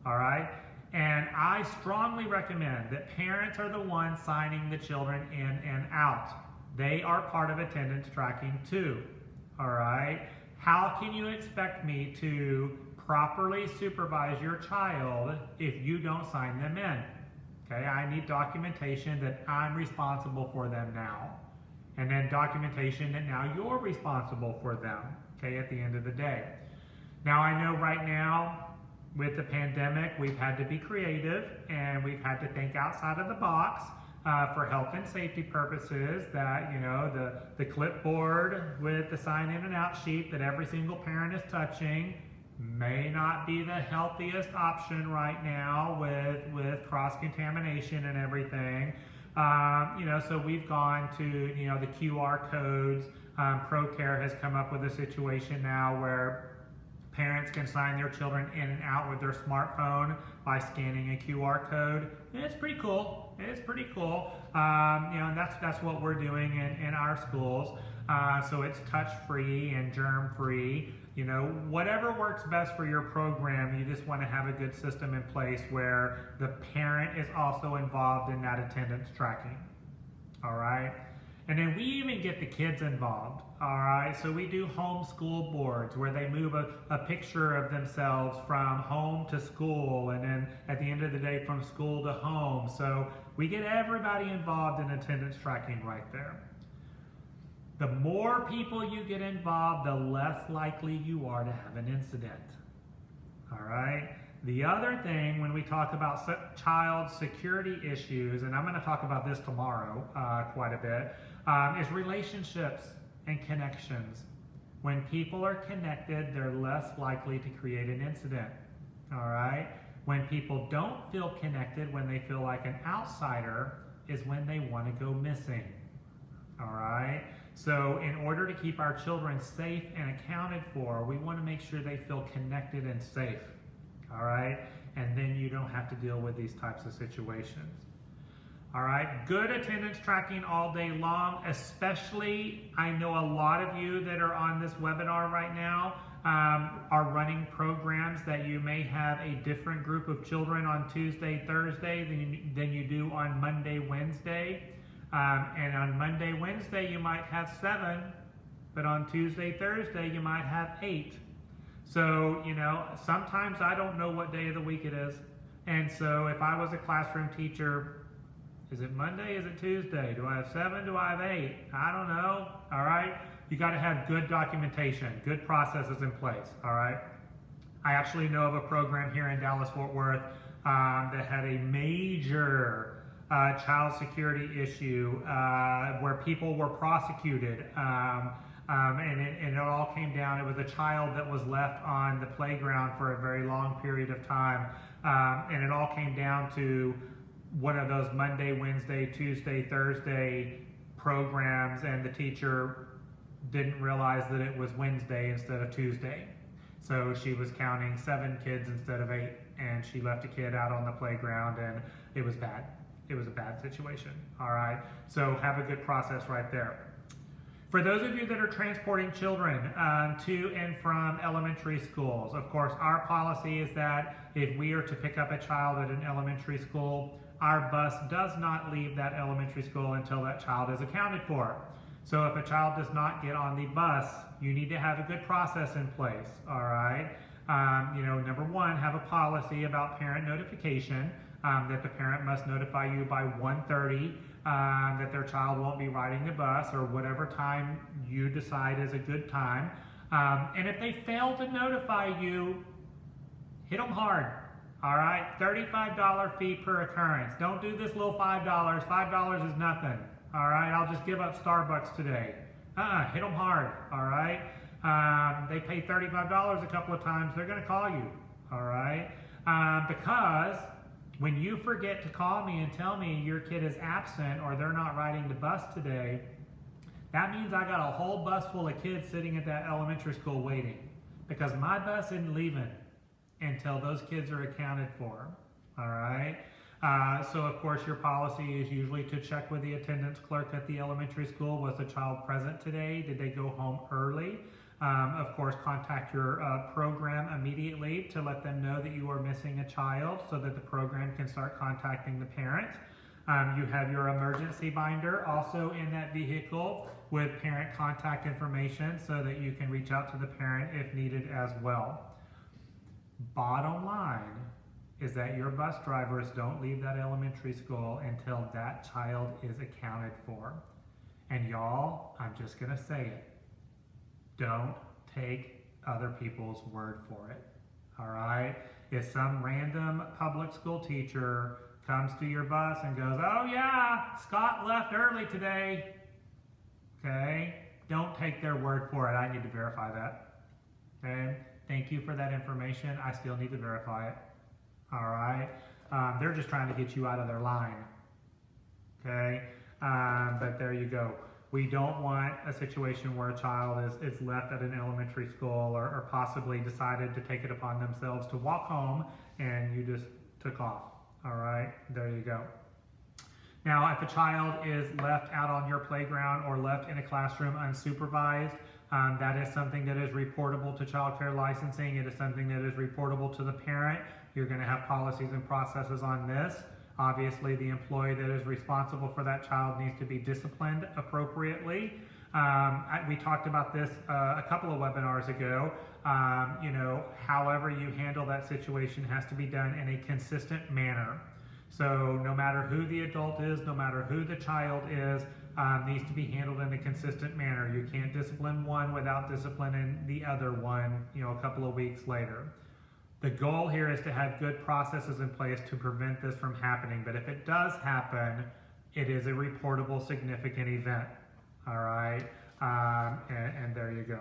all right? And I strongly recommend that parents are the ones signing the children in and out. They are part of attendance tracking too, all right? How can you expect me to properly supervise your child if you don't sign them in? Okay, I need documentation that I'm responsible for them now. And then documentation that now you're responsible for them, okay, at the end of the day. Now I know right now with the pandemic, we've had to be creative and we've had to think outside of the box for health and safety purposes, that, the clipboard with the sign in and out sheet that every single parent is touching may not be the healthiest option right now with cross-contamination and everything. So we've gone to, the QR codes. ProCare has come up with a situation now where parents can sign their children in and out with their smartphone by scanning a QR code. And it's pretty cool. It's pretty cool. And that's what we're doing in our schools. So it's touch-free and germ-free. Whatever works best for your program, you just want to have a good system in place where the parent is also involved in that attendance tracking, all right? And then we even get the kids involved, all right? So we do homeschool boards where they move a picture of themselves from home to school, and then at the end of the day from school to home. So we get everybody involved in attendance tracking right there. The more people you get involved, the less likely you are to have an incident, all right? The other thing, when we talk about child security issues, and I'm going to talk about this tomorrow quite a bit, is relationships and connections. When people are connected, they're less likely to create an incident, all right? When people don't feel connected, when they feel like an outsider, is when they want to go missing, all right? So in order to keep our children safe and accounted for, we want to make sure they feel connected and safe, all right? And then you don't have to deal with these types of situations. All right, good attendance tracking all day long, especially, I know a lot of you that are on this webinar right now are running programs that you may have a different group of children on Tuesday, Thursday than you do on Monday, Wednesday. And on Monday, Wednesday, you might have 7, but on Tuesday, Thursday, you might have 8. So, sometimes I don't know what day of the week it is. And so if I was a classroom teacher, is it Monday? Is it Tuesday? Do I have 7? Do I have 8? I don't know. All right. You got to have good documentation, good processes in place. All right. I actually know of a program here in Dallas-Fort Worth that had a major child security issue where people were prosecuted. And it all came down, it was a child that was left on the playground for a very long period of time. And it all came down to one of those Monday, Wednesday, Tuesday, Thursday programs, and the teacher didn't realize that it was Wednesday instead of Tuesday. So she was counting 7 kids instead of 8, and she left a kid out on the playground, and it was bad. It was a bad situation, all right? So have a good process right there. For those of you that are transporting children to and from elementary schools, of course, our policy is that if we are to pick up a child at an elementary school, our bus does not leave that elementary school until that child is accounted for. So if a child does not get on the bus, you need to have a good process in place, all right? Number one, have a policy about parent notification, that the parent must notify you by 1:30 that their child won't be riding the bus or whatever time you decide is a good time. And if they fail to notify you, hit them hard, all right? $35 fee per occurrence. Don't do this little $5. $5 is nothing, all right? I'll just give up Starbucks today. Hit them hard, all right? They pay $35 a couple of times, they're gonna call you, all right? Because when you forget to call me and tell me your kid is absent or they're not riding the bus today, that means I got a whole bus full of kids sitting at that elementary school waiting, because my bus isn't leaving until those kids are accounted for, all right? So of course your policy is usually to check with the attendance clerk at the elementary school. Was the child present today? Did they go home early? Of course, contact your program immediately to let them know that you are missing a child so that the program can start contacting the parent. You have your emergency binder also in that vehicle with parent contact information so that you can reach out to the parent if needed as well. Bottom line is that your bus drivers don't leave that elementary school until that child is accounted for. And y'all, I'm just gonna say it. Don't take other people's word for it, all right? If some random public school teacher comes to your bus and goes, oh yeah, Scott left early today, okay? Don't take their word for it. I need to verify that, okay? Thank you for that information. I still need to verify it, all right? They're just trying to get you out of their line, okay? But there you go. We don't want a situation where a child is left at an elementary school or possibly decided to take it upon themselves to walk home and you just took off. All right, there you go. Now, if a child is left out on your playground or left in a classroom unsupervised, that is something that is reportable to child care licensing. It is something that is reportable to the parent. You're going to have policies and processes on this. Obviously, the employee that is responsible for that child needs to be disciplined appropriately. We talked about this a couple of webinars ago. However you handle that situation has to be done in a consistent manner. So no matter who the adult is, no matter who the child is, needs to be handled in a consistent manner. You can't discipline one without disciplining the other one, a couple of weeks later. The goal here is to have good processes in place to prevent this from happening. But if it does happen, it is a reportable significant event. All right, and there you go.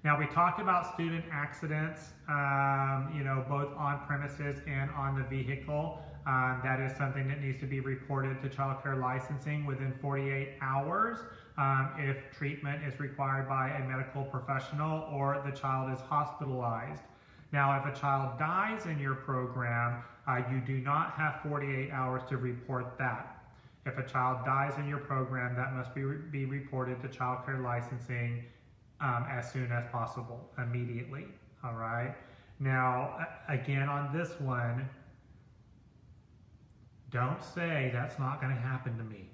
Now we talked about student accidents, both on premises and on the vehicle. That is something that needs to be reported to child care licensing within 48 hours if treatment is required by a medical professional or the child is hospitalized. Now, if a child dies in your program, you do not have 48 hours to report that. If a child dies in your program, that must be reported to child care licensing as soon as possible, immediately, all right? Now, again, on this one, don't say that's not gonna happen to me,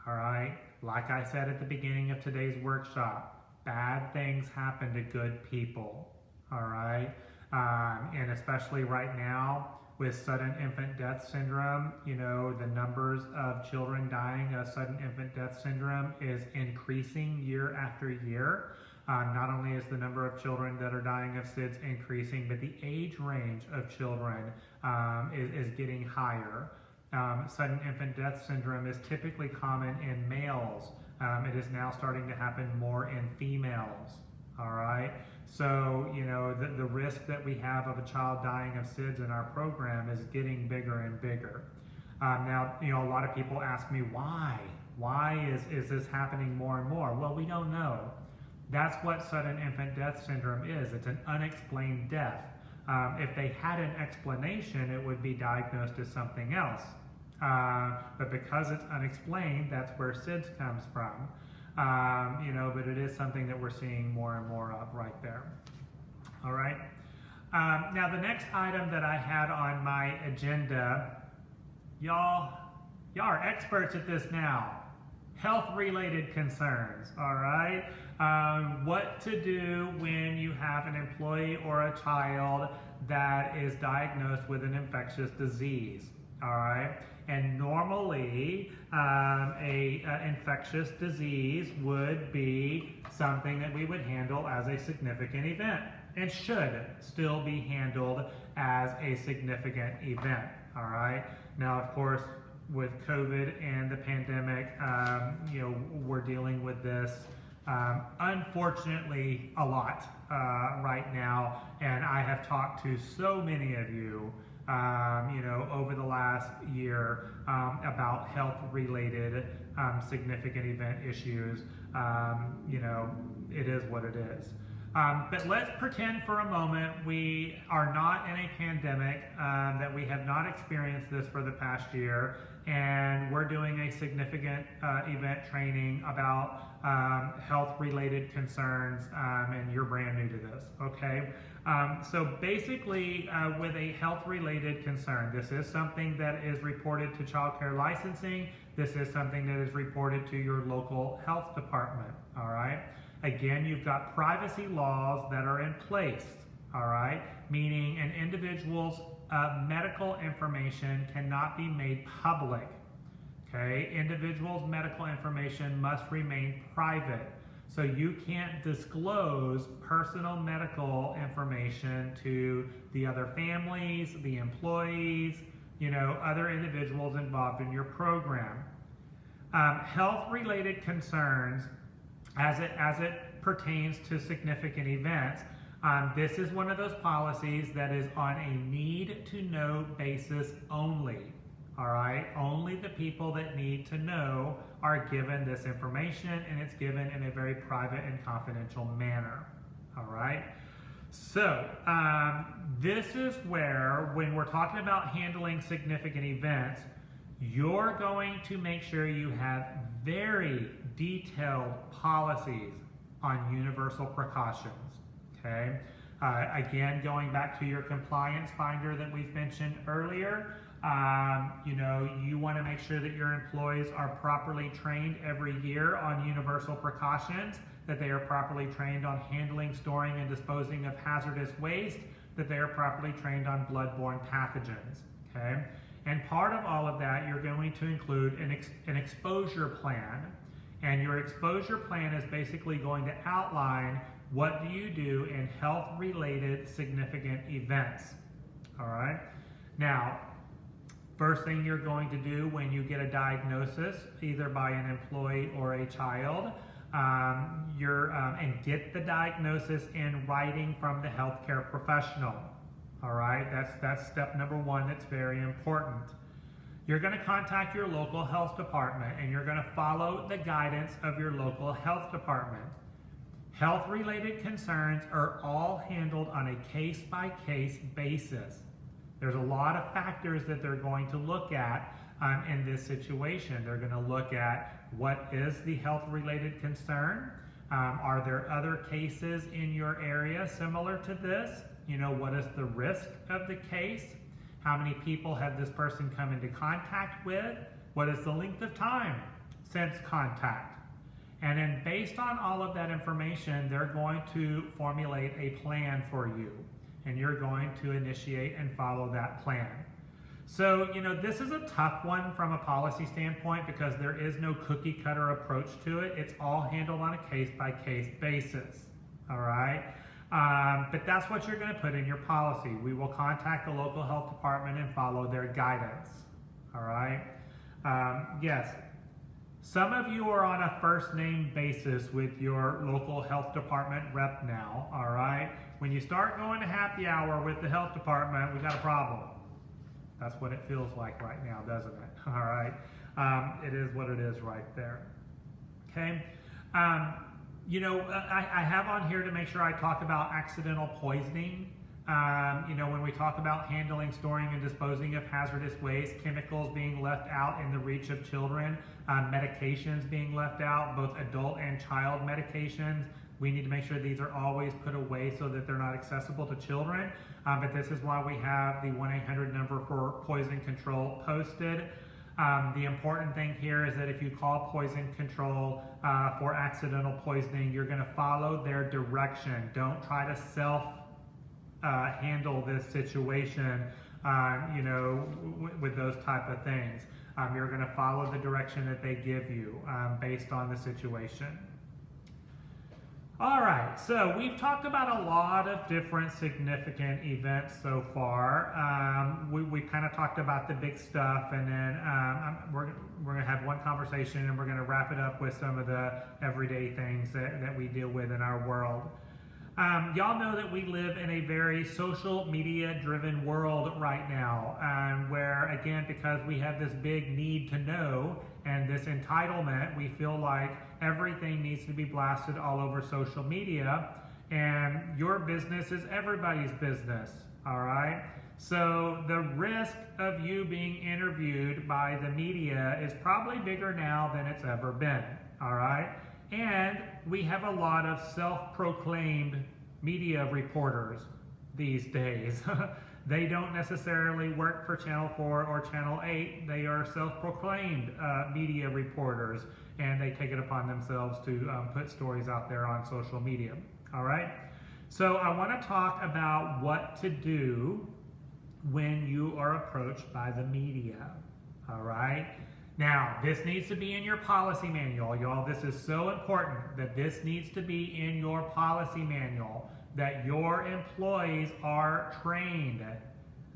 all right? Like I said at the beginning of today's workshop, bad things happen to good people, all right? And especially right now with sudden infant death syndrome, the numbers of children dying of sudden infant death syndrome is increasing year after year. Not only is the number of children that are dying of SIDS increasing, but the age range of children is getting higher. Sudden infant death syndrome is typically common in males. It is now starting to happen more in females, all right? So, the risk that we have of a child dying of SIDS in our program is getting bigger and bigger. Now, a lot of people ask me, why? Why is this happening more and more? Well, we don't know. That's what sudden infant death syndrome is. It's an unexplained death. If they had an explanation, it would be diagnosed as something else. But because it's unexplained, that's where SIDS comes from. But it is something that we're seeing more and more of right there. All right. Now, the next item that I had on my agenda, y'all are experts at this now. Health-related concerns, all right? What to do when you have an employee or a child that is diagnosed with an infectious disease, all right? And normally, an infectious disease would be something that we would handle as a significant event and should still be handled as a significant event, all right? Now, of course, with COVID and the pandemic, we're dealing with this, unfortunately, a lot right now. And I have talked to so many of you, over the last year about health-related significant event issues. It is what it is. But let's pretend for a moment we are not in a pandemic, that we have not experienced this for the past year, and we're doing a significant event training about health-related concerns, and you're brand new to this, okay? So basically, with a health-related concern, this is something that is reported to child care licensing. This is something that is reported to your local health department, all right? Again, you've got privacy laws that are in place, all right? Meaning an individual's medical information cannot be made public, okay? Individuals' medical information must remain private. So you can't disclose personal medical information to the other families, the employees, other individuals involved in your program. Health-related concerns, as it pertains to significant events, this is one of those policies that is on a need-to-know basis only, all right? Only the people that need to know are given this information, and it's given in a very private and confidential manner, all right? So, this is where, when we're talking about handling significant events, you're going to make sure you have very detailed policies on universal precautions, okay? Again, going back to your compliance finder that we've mentioned earlier, you want to make sure that your employees are properly trained every year on universal precautions, that they are properly trained on handling, storing, and disposing of hazardous waste, that they are properly trained on bloodborne pathogens, okay? And part of all of that, you're going to include an exposure plan. And your exposure plan is basically going to outline what do you do in health-related significant events, all right? Now, first thing you're going to do when you get a diagnosis, either by an employee or a child, and get the diagnosis in writing from the healthcare professional, all right? That's step number one that's very important. You're going to contact your local health department, and you're going to follow the guidance of your local health department. Health-related concerns are all handled on a case-by-case basis. There's a lot of factors that they're going to look at in this situation. They're going to look at what is the health-related concern. Are there other cases in your area similar to this? What is the risk of the case? How many people have this person come into contact with? What is the length of time since contact? And then based on all of that information, they're going to formulate a plan for you. And you're going to initiate and follow that plan. So, this is a tough one from a policy standpoint because there is no cookie cutter approach to it. It's all handled on a case-by-case basis, all right? But that's what you're going to put in your policy. We will contact the local health department and follow their guidance, all right? Yes, some of you are on a first-name basis with your local health department rep now, all right? When you start going to happy hour with the health department, we got a problem. That's what it feels like right now, doesn't it? All right. It is what it is right there. Okay. I have on here to make sure I talk about accidental poisoning. When we talk about handling, storing, and disposing of hazardous waste, chemicals being left out in the reach of children, medications being left out, both adult and child medications, we need to make sure these are always put away so that they're not accessible to children. But this is why we have the 1-800 number for poison control posted. The important thing here is that if you call poison control for accidental poisoning, you're going to follow their direction. Don't try to handle this situation, with those type of things. You're going to follow the direction that they give you based on the situation. All right, so we've talked about a lot of different significant events so far. We kind of talked about the big stuff, and then we're going to have one conversation, and we're going to wrap it up with some of the everyday things that we deal with in our world. Y'all know that we live in a very social media driven world right now, where again, because we have this big need to know and this entitlement, we feel like everything needs to be blasted all over social media, and your business is everybody's business, all right? So the risk of you being interviewed by the media is probably bigger now than it's ever been, all right? And we have a lot of self-proclaimed media reporters these days. They don't necessarily work for Channel 4 or Channel 8. They are self-proclaimed media reporters, and they take it upon themselves to put stories out there on social media. All right? So I want to talk about what to do when you are approached by the media. All right? Now, this needs to be in your policy manual, y'all. This is so important that this needs to be in your policy manual, that your employees are trained,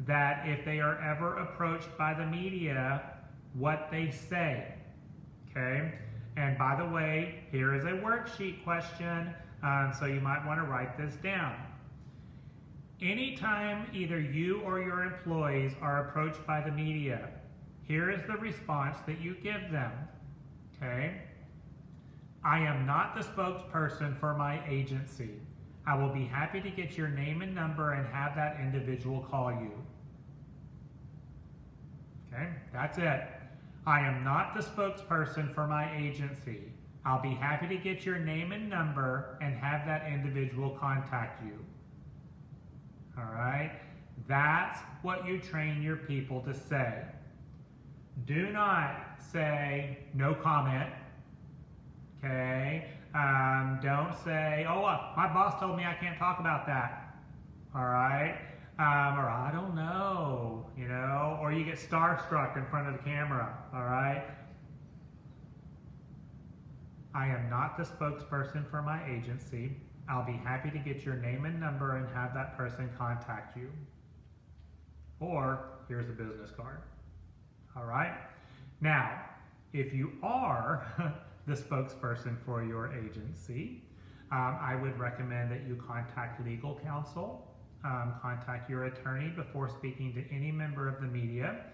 that if they are ever approached by the media, what they say, okay? And by the way, here is a worksheet question, so you might want to write this down. Anytime either you or your employees are approached by the media, here is the response that you give them, okay? I am not the spokesperson for my agency. I will be happy to get your name and number and have that individual call you. Okay, that's it. I am not the spokesperson for my agency. I'll be happy to get your name and number and have that individual contact you. All right? That's what you train your people to say. Do not say no comment, okay? Don't say, oh, my boss told me I can't talk about that, all right? Or I don't know, or you get starstruck in front of the camera, all right? I am not the spokesperson for my agency. I'll be happy to get your name and number and have that person contact you. Or here's a business card. All right? Now, if you are the spokesperson for your agency, I would recommend that you contact legal counsel, contact your attorney before speaking to any member of the media,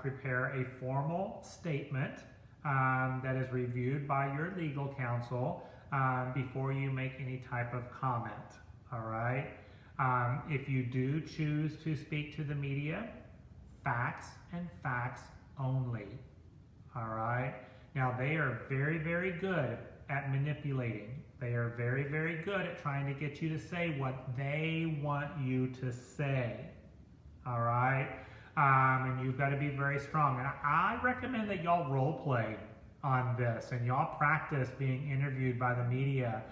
prepare a formal statement that is reviewed by your legal counsel before you make any type of comment, all right? If you do choose to speak to the media, facts and facts only, all right? Now, they are very, very good at manipulating. They are very, very good at trying to get you to say what they want you to say, all right? And you've got to be very strong. And I recommend that y'all role play on this and y'all practice being interviewed by the media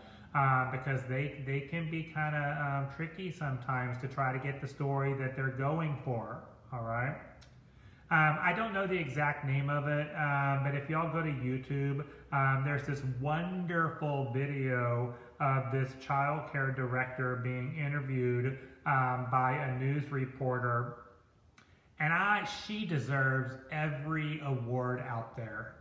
because they can be kind of tricky sometimes to try to get the story that they're going for, all right? I don't know the exact name of it, but if y'all go to YouTube, there's this wonderful video of this child care director being interviewed by a news reporter, and she deserves every award out there,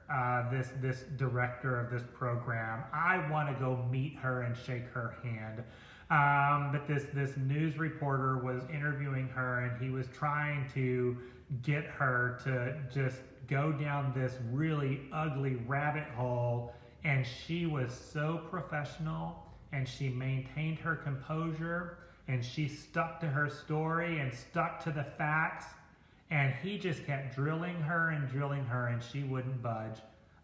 this director of this program. I want to go meet her and shake her hand. But this news reporter was interviewing her, and he was trying to get her to just go down this really ugly rabbit hole, and she was so professional, and she maintained her composure, and she stuck to her story and stuck to the facts, and he just kept drilling her, and she wouldn't budge.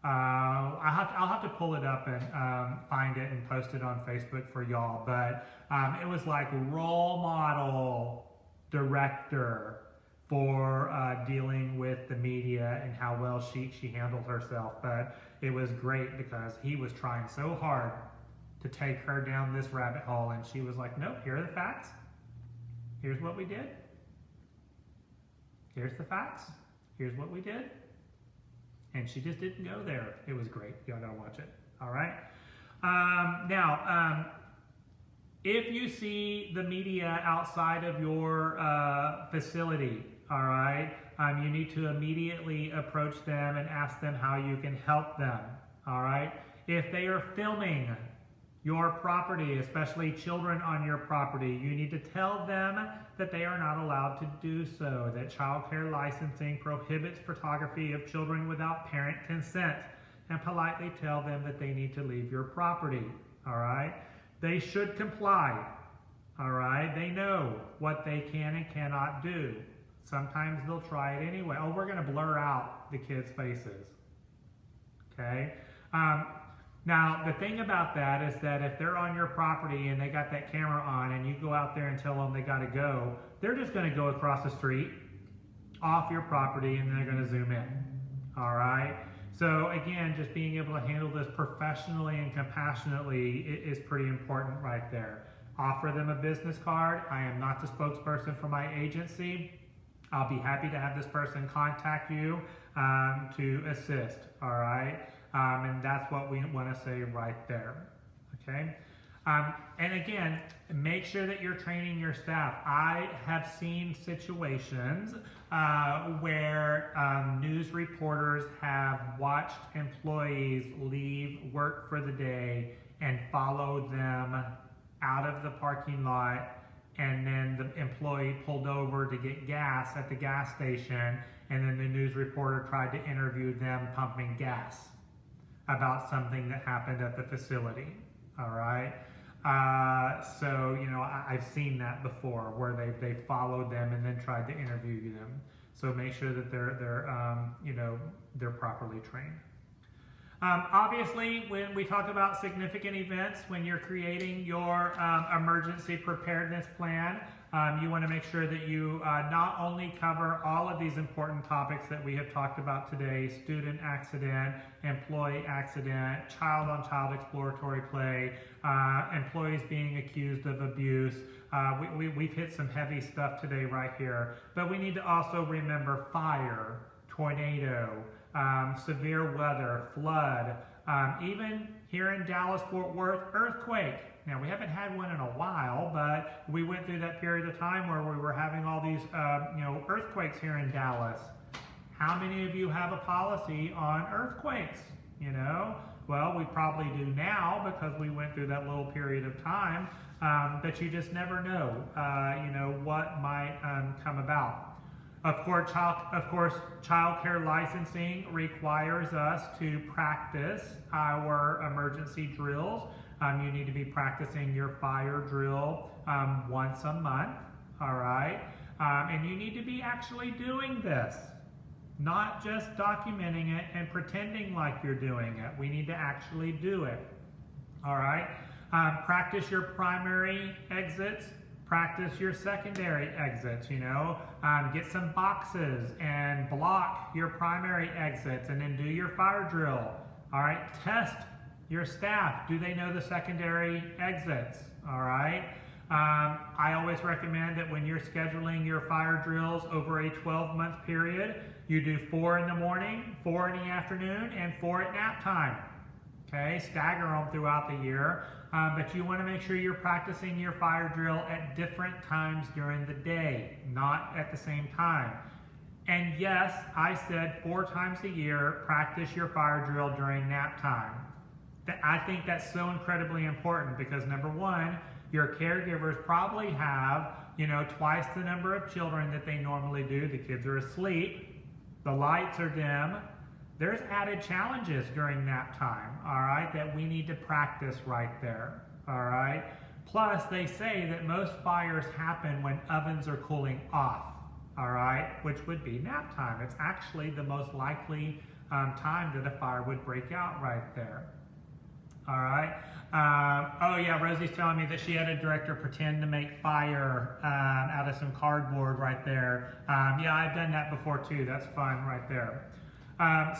I'll have to pull it up and find it and post it on Facebook for y'all, but it was like role model director for dealing with the media and how well she handled herself. But it was great because he was trying so hard to take her down this rabbit hole, and she was like, nope, here are the facts. Here's what we did. Here's the facts. Here's what we did. And she just didn't go there. It was great. Y'all gotta watch it. All right. Now, if you see the media outside of your facility, all right, you need to immediately approach them and ask them how you can help them. All right. If they are filming your property, especially children on your property, you need to tell them that they are not allowed to do so, that child care licensing prohibits photography of children without parent consent, and politely tell them that they need to leave your property, all right? They should comply, all right? They know what they can and cannot do. Sometimes they'll try it anyway. Oh, we're gonna blur out the kids' faces, okay? Now, the thing about that is that if they're on your property and they got that camera on and you go out there and tell them they got to go, they're just going to go across the street, off your property, and they're going to zoom in. All right? So, again, just being able to handle this professionally and compassionately is pretty important right there. Offer them a business card. I am not the spokesperson for my agency. I'll be happy to have this person contact you to assist. All right? And that's what we want to say right there, okay? And again, make sure that you're training your staff. I have seen situations where news reporters have watched employees leave work for the day and followed them out of the parking lot, and then the employee pulled over to get gas at the gas station, and then the news reporter tried to interview them pumping gas about something that happened at the facility, all right? So, you know, I've seen that before where they followed them and then tried to interview them. So make sure that they're properly trained. Obviously, when we talk about significant events, when you're creating your emergency preparedness plan, you want to make sure that you not only cover all of these important topics that we have talked about today: student accident, employee accident, child-on-child exploratory play, employees being accused of abuse. We've hit some heavy stuff today right here, but we need to also remember fire, tornado, severe weather, flood, even here in Dallas-Fort Worth, earthquake. Now, we haven't had one in a while, but we went through that period of time where we were having all these earthquakes here in Dallas. How many of you have a policy on earthquakes? You know, well, we probably do now because we went through that little period of time, but you just never know, what might come about. Of course, child care licensing requires us to practice our emergency drills. You need to be practicing your fire drill once a month, all right? And you need to be actually doing this, not just documenting it and pretending like you're doing it. We need to actually do it, all right? Practice your primary exits. Practice your secondary exits, get some boxes and block your primary exits and then do your fire drill. All right, test your staff. Do they know the secondary exits? All right. I always recommend that when you're scheduling your fire drills over a 12-month period, you do 4 in the morning, 4 in the afternoon, and 4 at nap time. Okay, stagger them throughout the year. But you want to make sure you're practicing your fire drill at different times during the day, not at the same time. And yes, I said 4 times a year, practice your fire drill during nap time. I think that's so incredibly important because number one, your caregivers probably have, twice the number of children that they normally do. The kids are asleep. the lights are dim, there's added challenges during nap time, all right, that we need to practice right there, all right? Plus, they say that most fires happen when ovens are cooling off, all right, which would be nap time. It's actually the most likely time that a fire would break out right there. All right. Oh yeah, Rosie's telling me that she had a director pretend to make fire out of some cardboard right there. Yeah, I've done that before too. That's fun right there.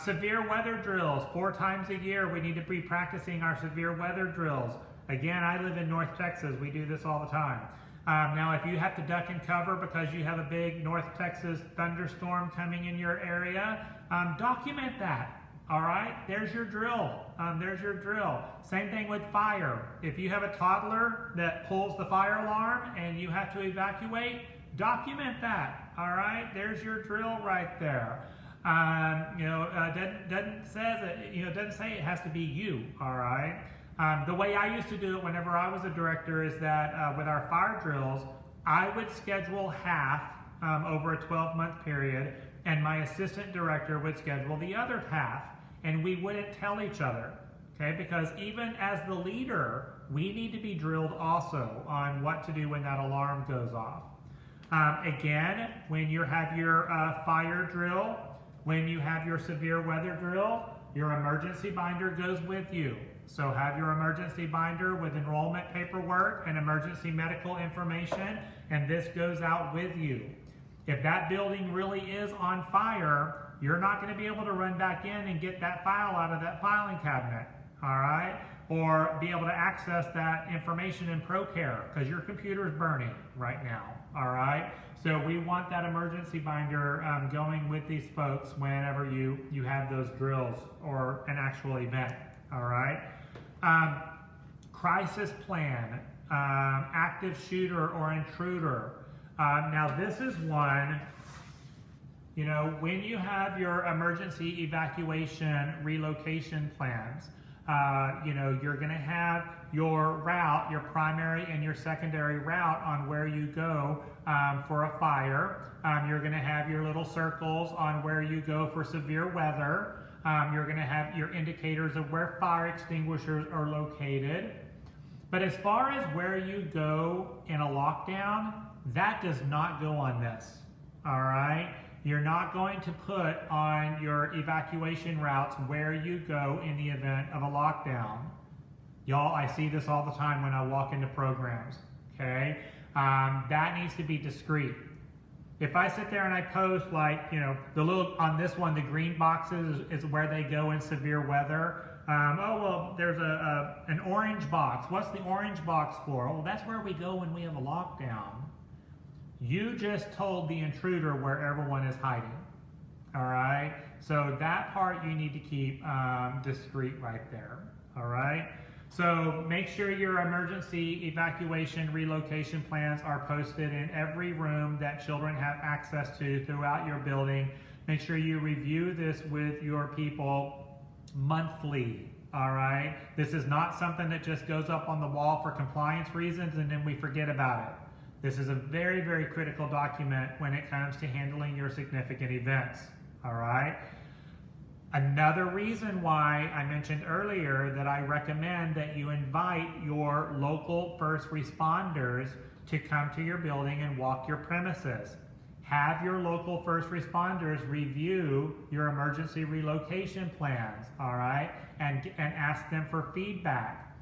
Severe weather drills. 4 times a year we need to be practicing our severe weather drills. Again, I live in North Texas. We do this all the time. Now, if you have to duck and cover because you have a big North Texas thunderstorm coming in your area, document that. All right, there's your drill. There's your drill. Same thing with fire. If you have a toddler that pulls the fire alarm and you have to evacuate, document that. All right, there's your drill right there. Doesn't say it has to be you. All right. The way I used to do it whenever I was a director is that with our fire drills, I would schedule half over a 12-month period, and my assistant director would schedule the other half. And we wouldn't tell each other, okay? Because even as the leader, we need to be drilled also on what to do when that alarm goes off. Again, when you have your fire drill, when you have your severe weather drill, your emergency binder goes with you. So have your emergency binder with enrollment paperwork and emergency medical information, and this goes out with you. If that building really is on fire, you're not going to be able to run back in and get that file out of that filing cabinet, all right? Or be able to access that information in ProCare because your computer is burning right now, all right? So we want that emergency binder going with these folks whenever you have those drills or an actual event, all right? Crisis plan, active shooter or intruder. Now this is one. You know, when you have your emergency evacuation relocation plans, you're going to have your route, your primary and your secondary route on where you go for a fire. You're going to have your little circles on where you go for severe weather. You're going to have your indicators of where fire extinguishers are located. But as far as where you go in a lockdown, that does not go on this, all right? You're not going to put on your evacuation routes where you go in the event of a lockdown. Y'all, I see this all the time when I walk into programs, okay? That needs to be discreet. If I sit there and I post like, the little, on this one, the green boxes is where they go in severe weather. There's an orange box. What's the orange box for? Oh, that's where we go when we have a lockdown. You just told the intruder where everyone is hiding, all right? So that part you need to keep discreet right there, all right? So make sure your emergency evacuation relocation plans are posted in every room that children have access to throughout your building. Make sure you review this with your people monthly, all right? This is not something that just goes up on the wall for compliance reasons and then we forget about it. This is a very, very critical document when it comes to handling your significant events, all right? Another reason why I mentioned earlier that I recommend that you invite your local first responders to come to your building and walk your premises. Have your local first responders review your emergency relocation plans, all right? And ask them for feedback.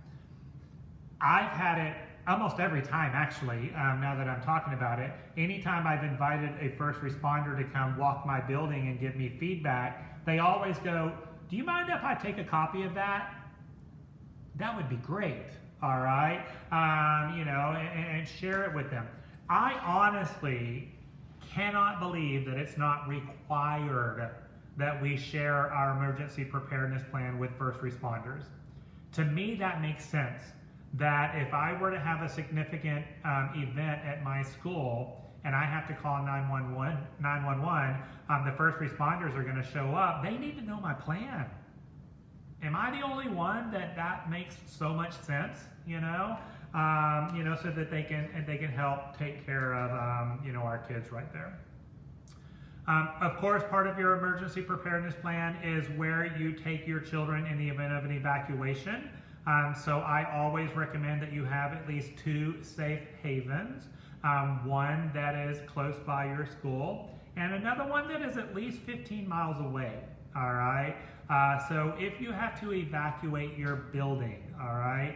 I've had it almost every time, actually, now that I'm talking about it. Anytime I've invited a first responder to come walk my building and give me feedback, they always go, do you mind if I take a copy of that? That would be great, all right? And share it with them. I honestly cannot believe that it's not required that we share our emergency preparedness plan with first responders. To me, that makes sense. That if I were to have a significant event at my school and I have to call 911, the first responders are going to show up. They need to know my plan. Am I the only one that makes so much sense? So that they can help take care of our kids right there. Of course, part of your emergency preparedness plan is where you take your children in the event of an evacuation. So I always recommend that you have at least 2 safe havens, one that is close by your school and another one that is at least 15 miles away. All right. So if you have to evacuate your building, all right,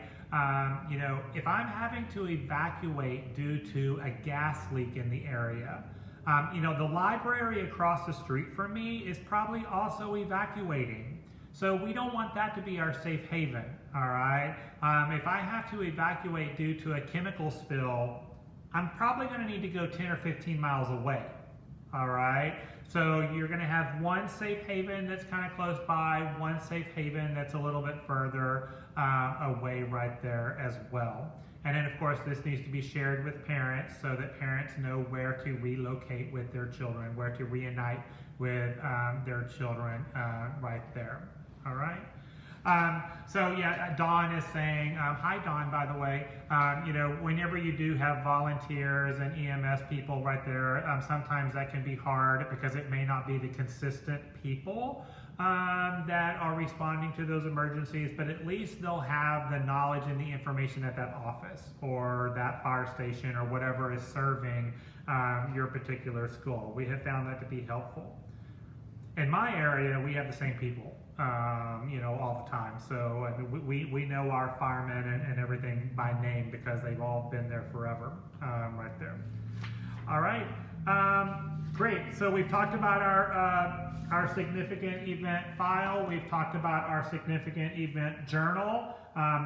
if I'm having to evacuate due to a gas leak in the area, the library across the street from me is probably also evacuating. So we don't want that to be our safe haven, all right? If I have to evacuate due to a chemical spill, I'm probably gonna need to go 10 or 15 miles away, all right? So you're gonna have one safe haven that's kind of close by, one safe haven that's a little bit further away right there as well. And then of course this needs to be shared with parents so that parents know where to relocate with their children, where to reunite with their children right there, all right? So yeah, Dawn is saying, hi Dawn, by the way, whenever you do have volunteers and EMS people right there, sometimes that can be hard because it may not be the consistent people that are responding to those emergencies, but at least they'll have the knowledge and the information at that office or that fire station or whatever is serving your particular school. We have found that to be helpful. In my area, we have the same people, all the time. So we know our firemen and everything by name because they've all been there forever, right there. All right, great. So we've talked about our significant event file. We've talked about our significant event journal.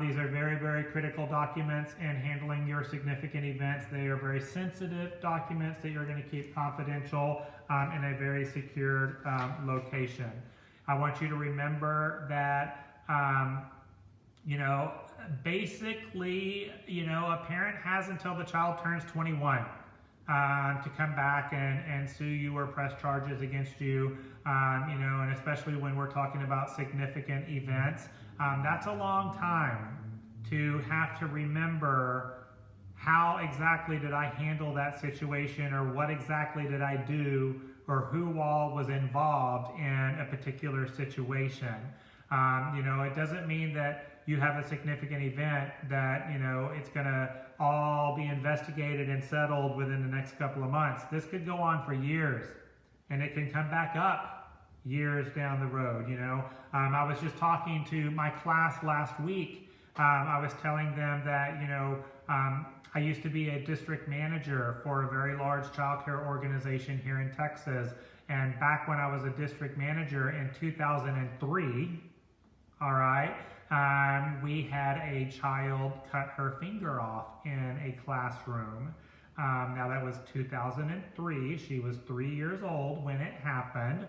These are very, very critical documents in handling your significant events. They are very sensitive documents that you're going to keep confidential in a very secured location. I want you to remember that, basically, a parent has until the child turns 21 to come back and sue you or press charges against you, and especially when we're talking about significant events. That's a long time to have to remember how exactly did I handle that situation, or what exactly did I do, or who all was involved in a particular situation. It doesn't mean that you have a significant event that, it's gonna all be investigated and settled within the next couple of months. This could go on for years, and it can come back up years down the road, I was just talking to my class last week. I was telling them that, I used to be a district manager for a very large child care organization here in Texas. And back when I was a district manager in 2003, all right, we had a child cut her finger off in a classroom. Now that was 2003. She was 3 years old when it happened.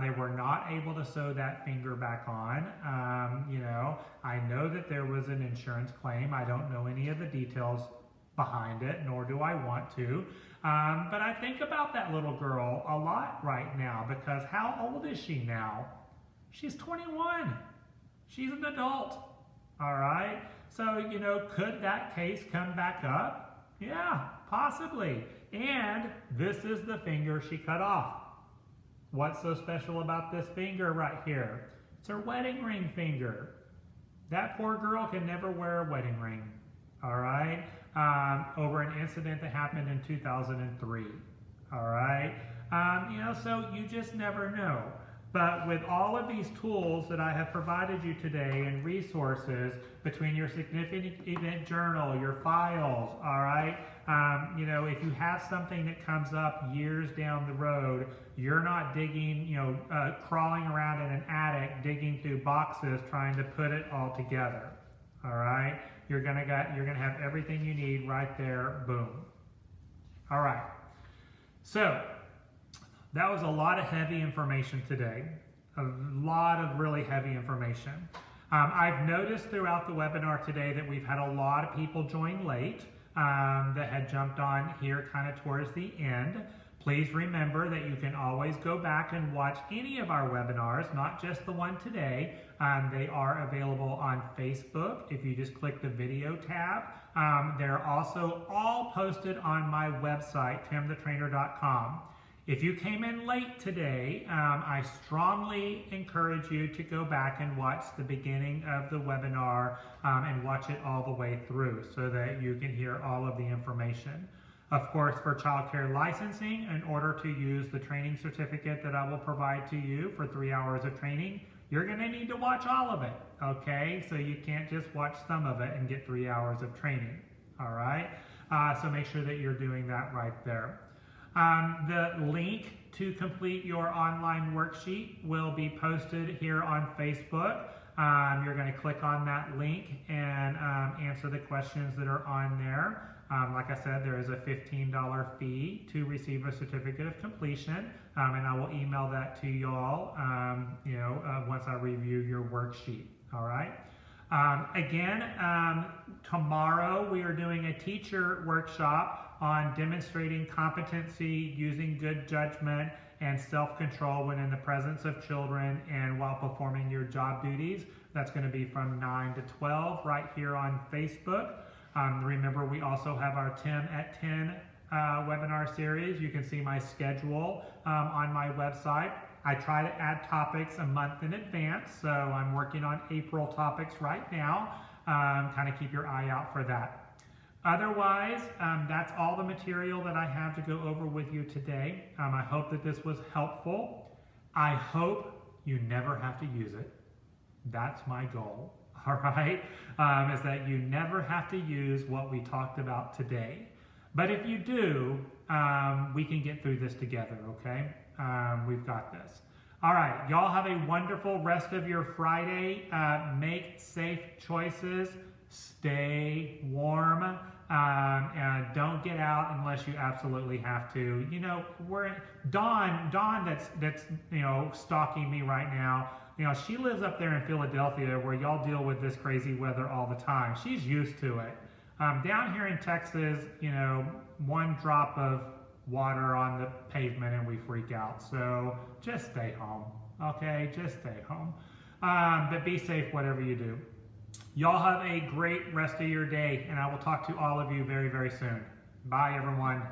They were not able to sew that finger back on. I know that there was an insurance claim. I don't know any of the details behind it, nor do I want to. But I think about that little girl a lot right now, because how old is she now? She's 21. She's an adult. All right. So, could that case come back up? Yeah, possibly. And this is the finger she cut off. What's so special about this finger right here? It's her wedding ring finger. That poor girl can never wear a wedding ring. All right. Over an incident that happened in 2003. All right. So you just never know. But with all of these tools that I have provided you today and resources between your significant event journal, your files, all right, if you have something that comes up years down the road, you're not digging, crawling around in an attic, digging through boxes, trying to put it all together. All right. You're gonna have everything you need right there. Boom. All right. So that was a lot of heavy information today. A lot of really heavy information. I've noticed throughout the webinar today that we've had a lot of people join late that had jumped on here kind of towards the end. Please remember that you can always go back and watch any of our webinars, not just the one today. They are available on Facebook if you just click the video tab. They're also all posted on my website, timthetrainer.com. If you came in late today, I strongly encourage you to go back and watch the beginning of the webinar and watch it all the way through so that you can hear all of the information. Of course, for child care licensing, in order to use the training certificate that I will provide to you for 3 hours of training, you're going to need to watch all of it, okay? So you can't just watch some of it and get 3 hours of training, all right? So make sure that you're doing that right there. The link to complete your online worksheet will be posted here on Facebook. You're going to click on that link and answer the questions that are on there. Like I said, there is a $15 fee to receive a certificate of completion, and I will email that to y'all once I review your worksheet. All right. Again, tomorrow we are doing a teacher workshop on demonstrating competency using good judgment and self-control when in the presence of children and while performing your job duties. That's going to be from 9 to 12 right here on Facebook. Remember, we also have our 10 at 10 webinar series. You can see my schedule on my website. I try to add topics a month in advance, so I'm working on April topics right now. Kind of keep your eye out for that. Otherwise, that's all the material that I have to go over with you today. I hope that this was helpful. I hope you never have to use it. That's my goal, all right? Is that you never have to use what we talked about today. But if you do, we can get through this together, okay? We've got this. All right, y'all have a wonderful rest of your Friday. Make safe choices. Stay warm. And don't get out unless you absolutely have to. You know, Dawn that's stalking me right now. You know, she lives up there in Philadelphia where y'all deal with this crazy weather all the time. She's used to it. Down here in Texas, one drop of water on the pavement and we freak out. So just stay home, okay? Just stay home. But be safe whatever you do. Y'all have a great rest of your day, and I will talk to all of you very, very soon. Bye, everyone.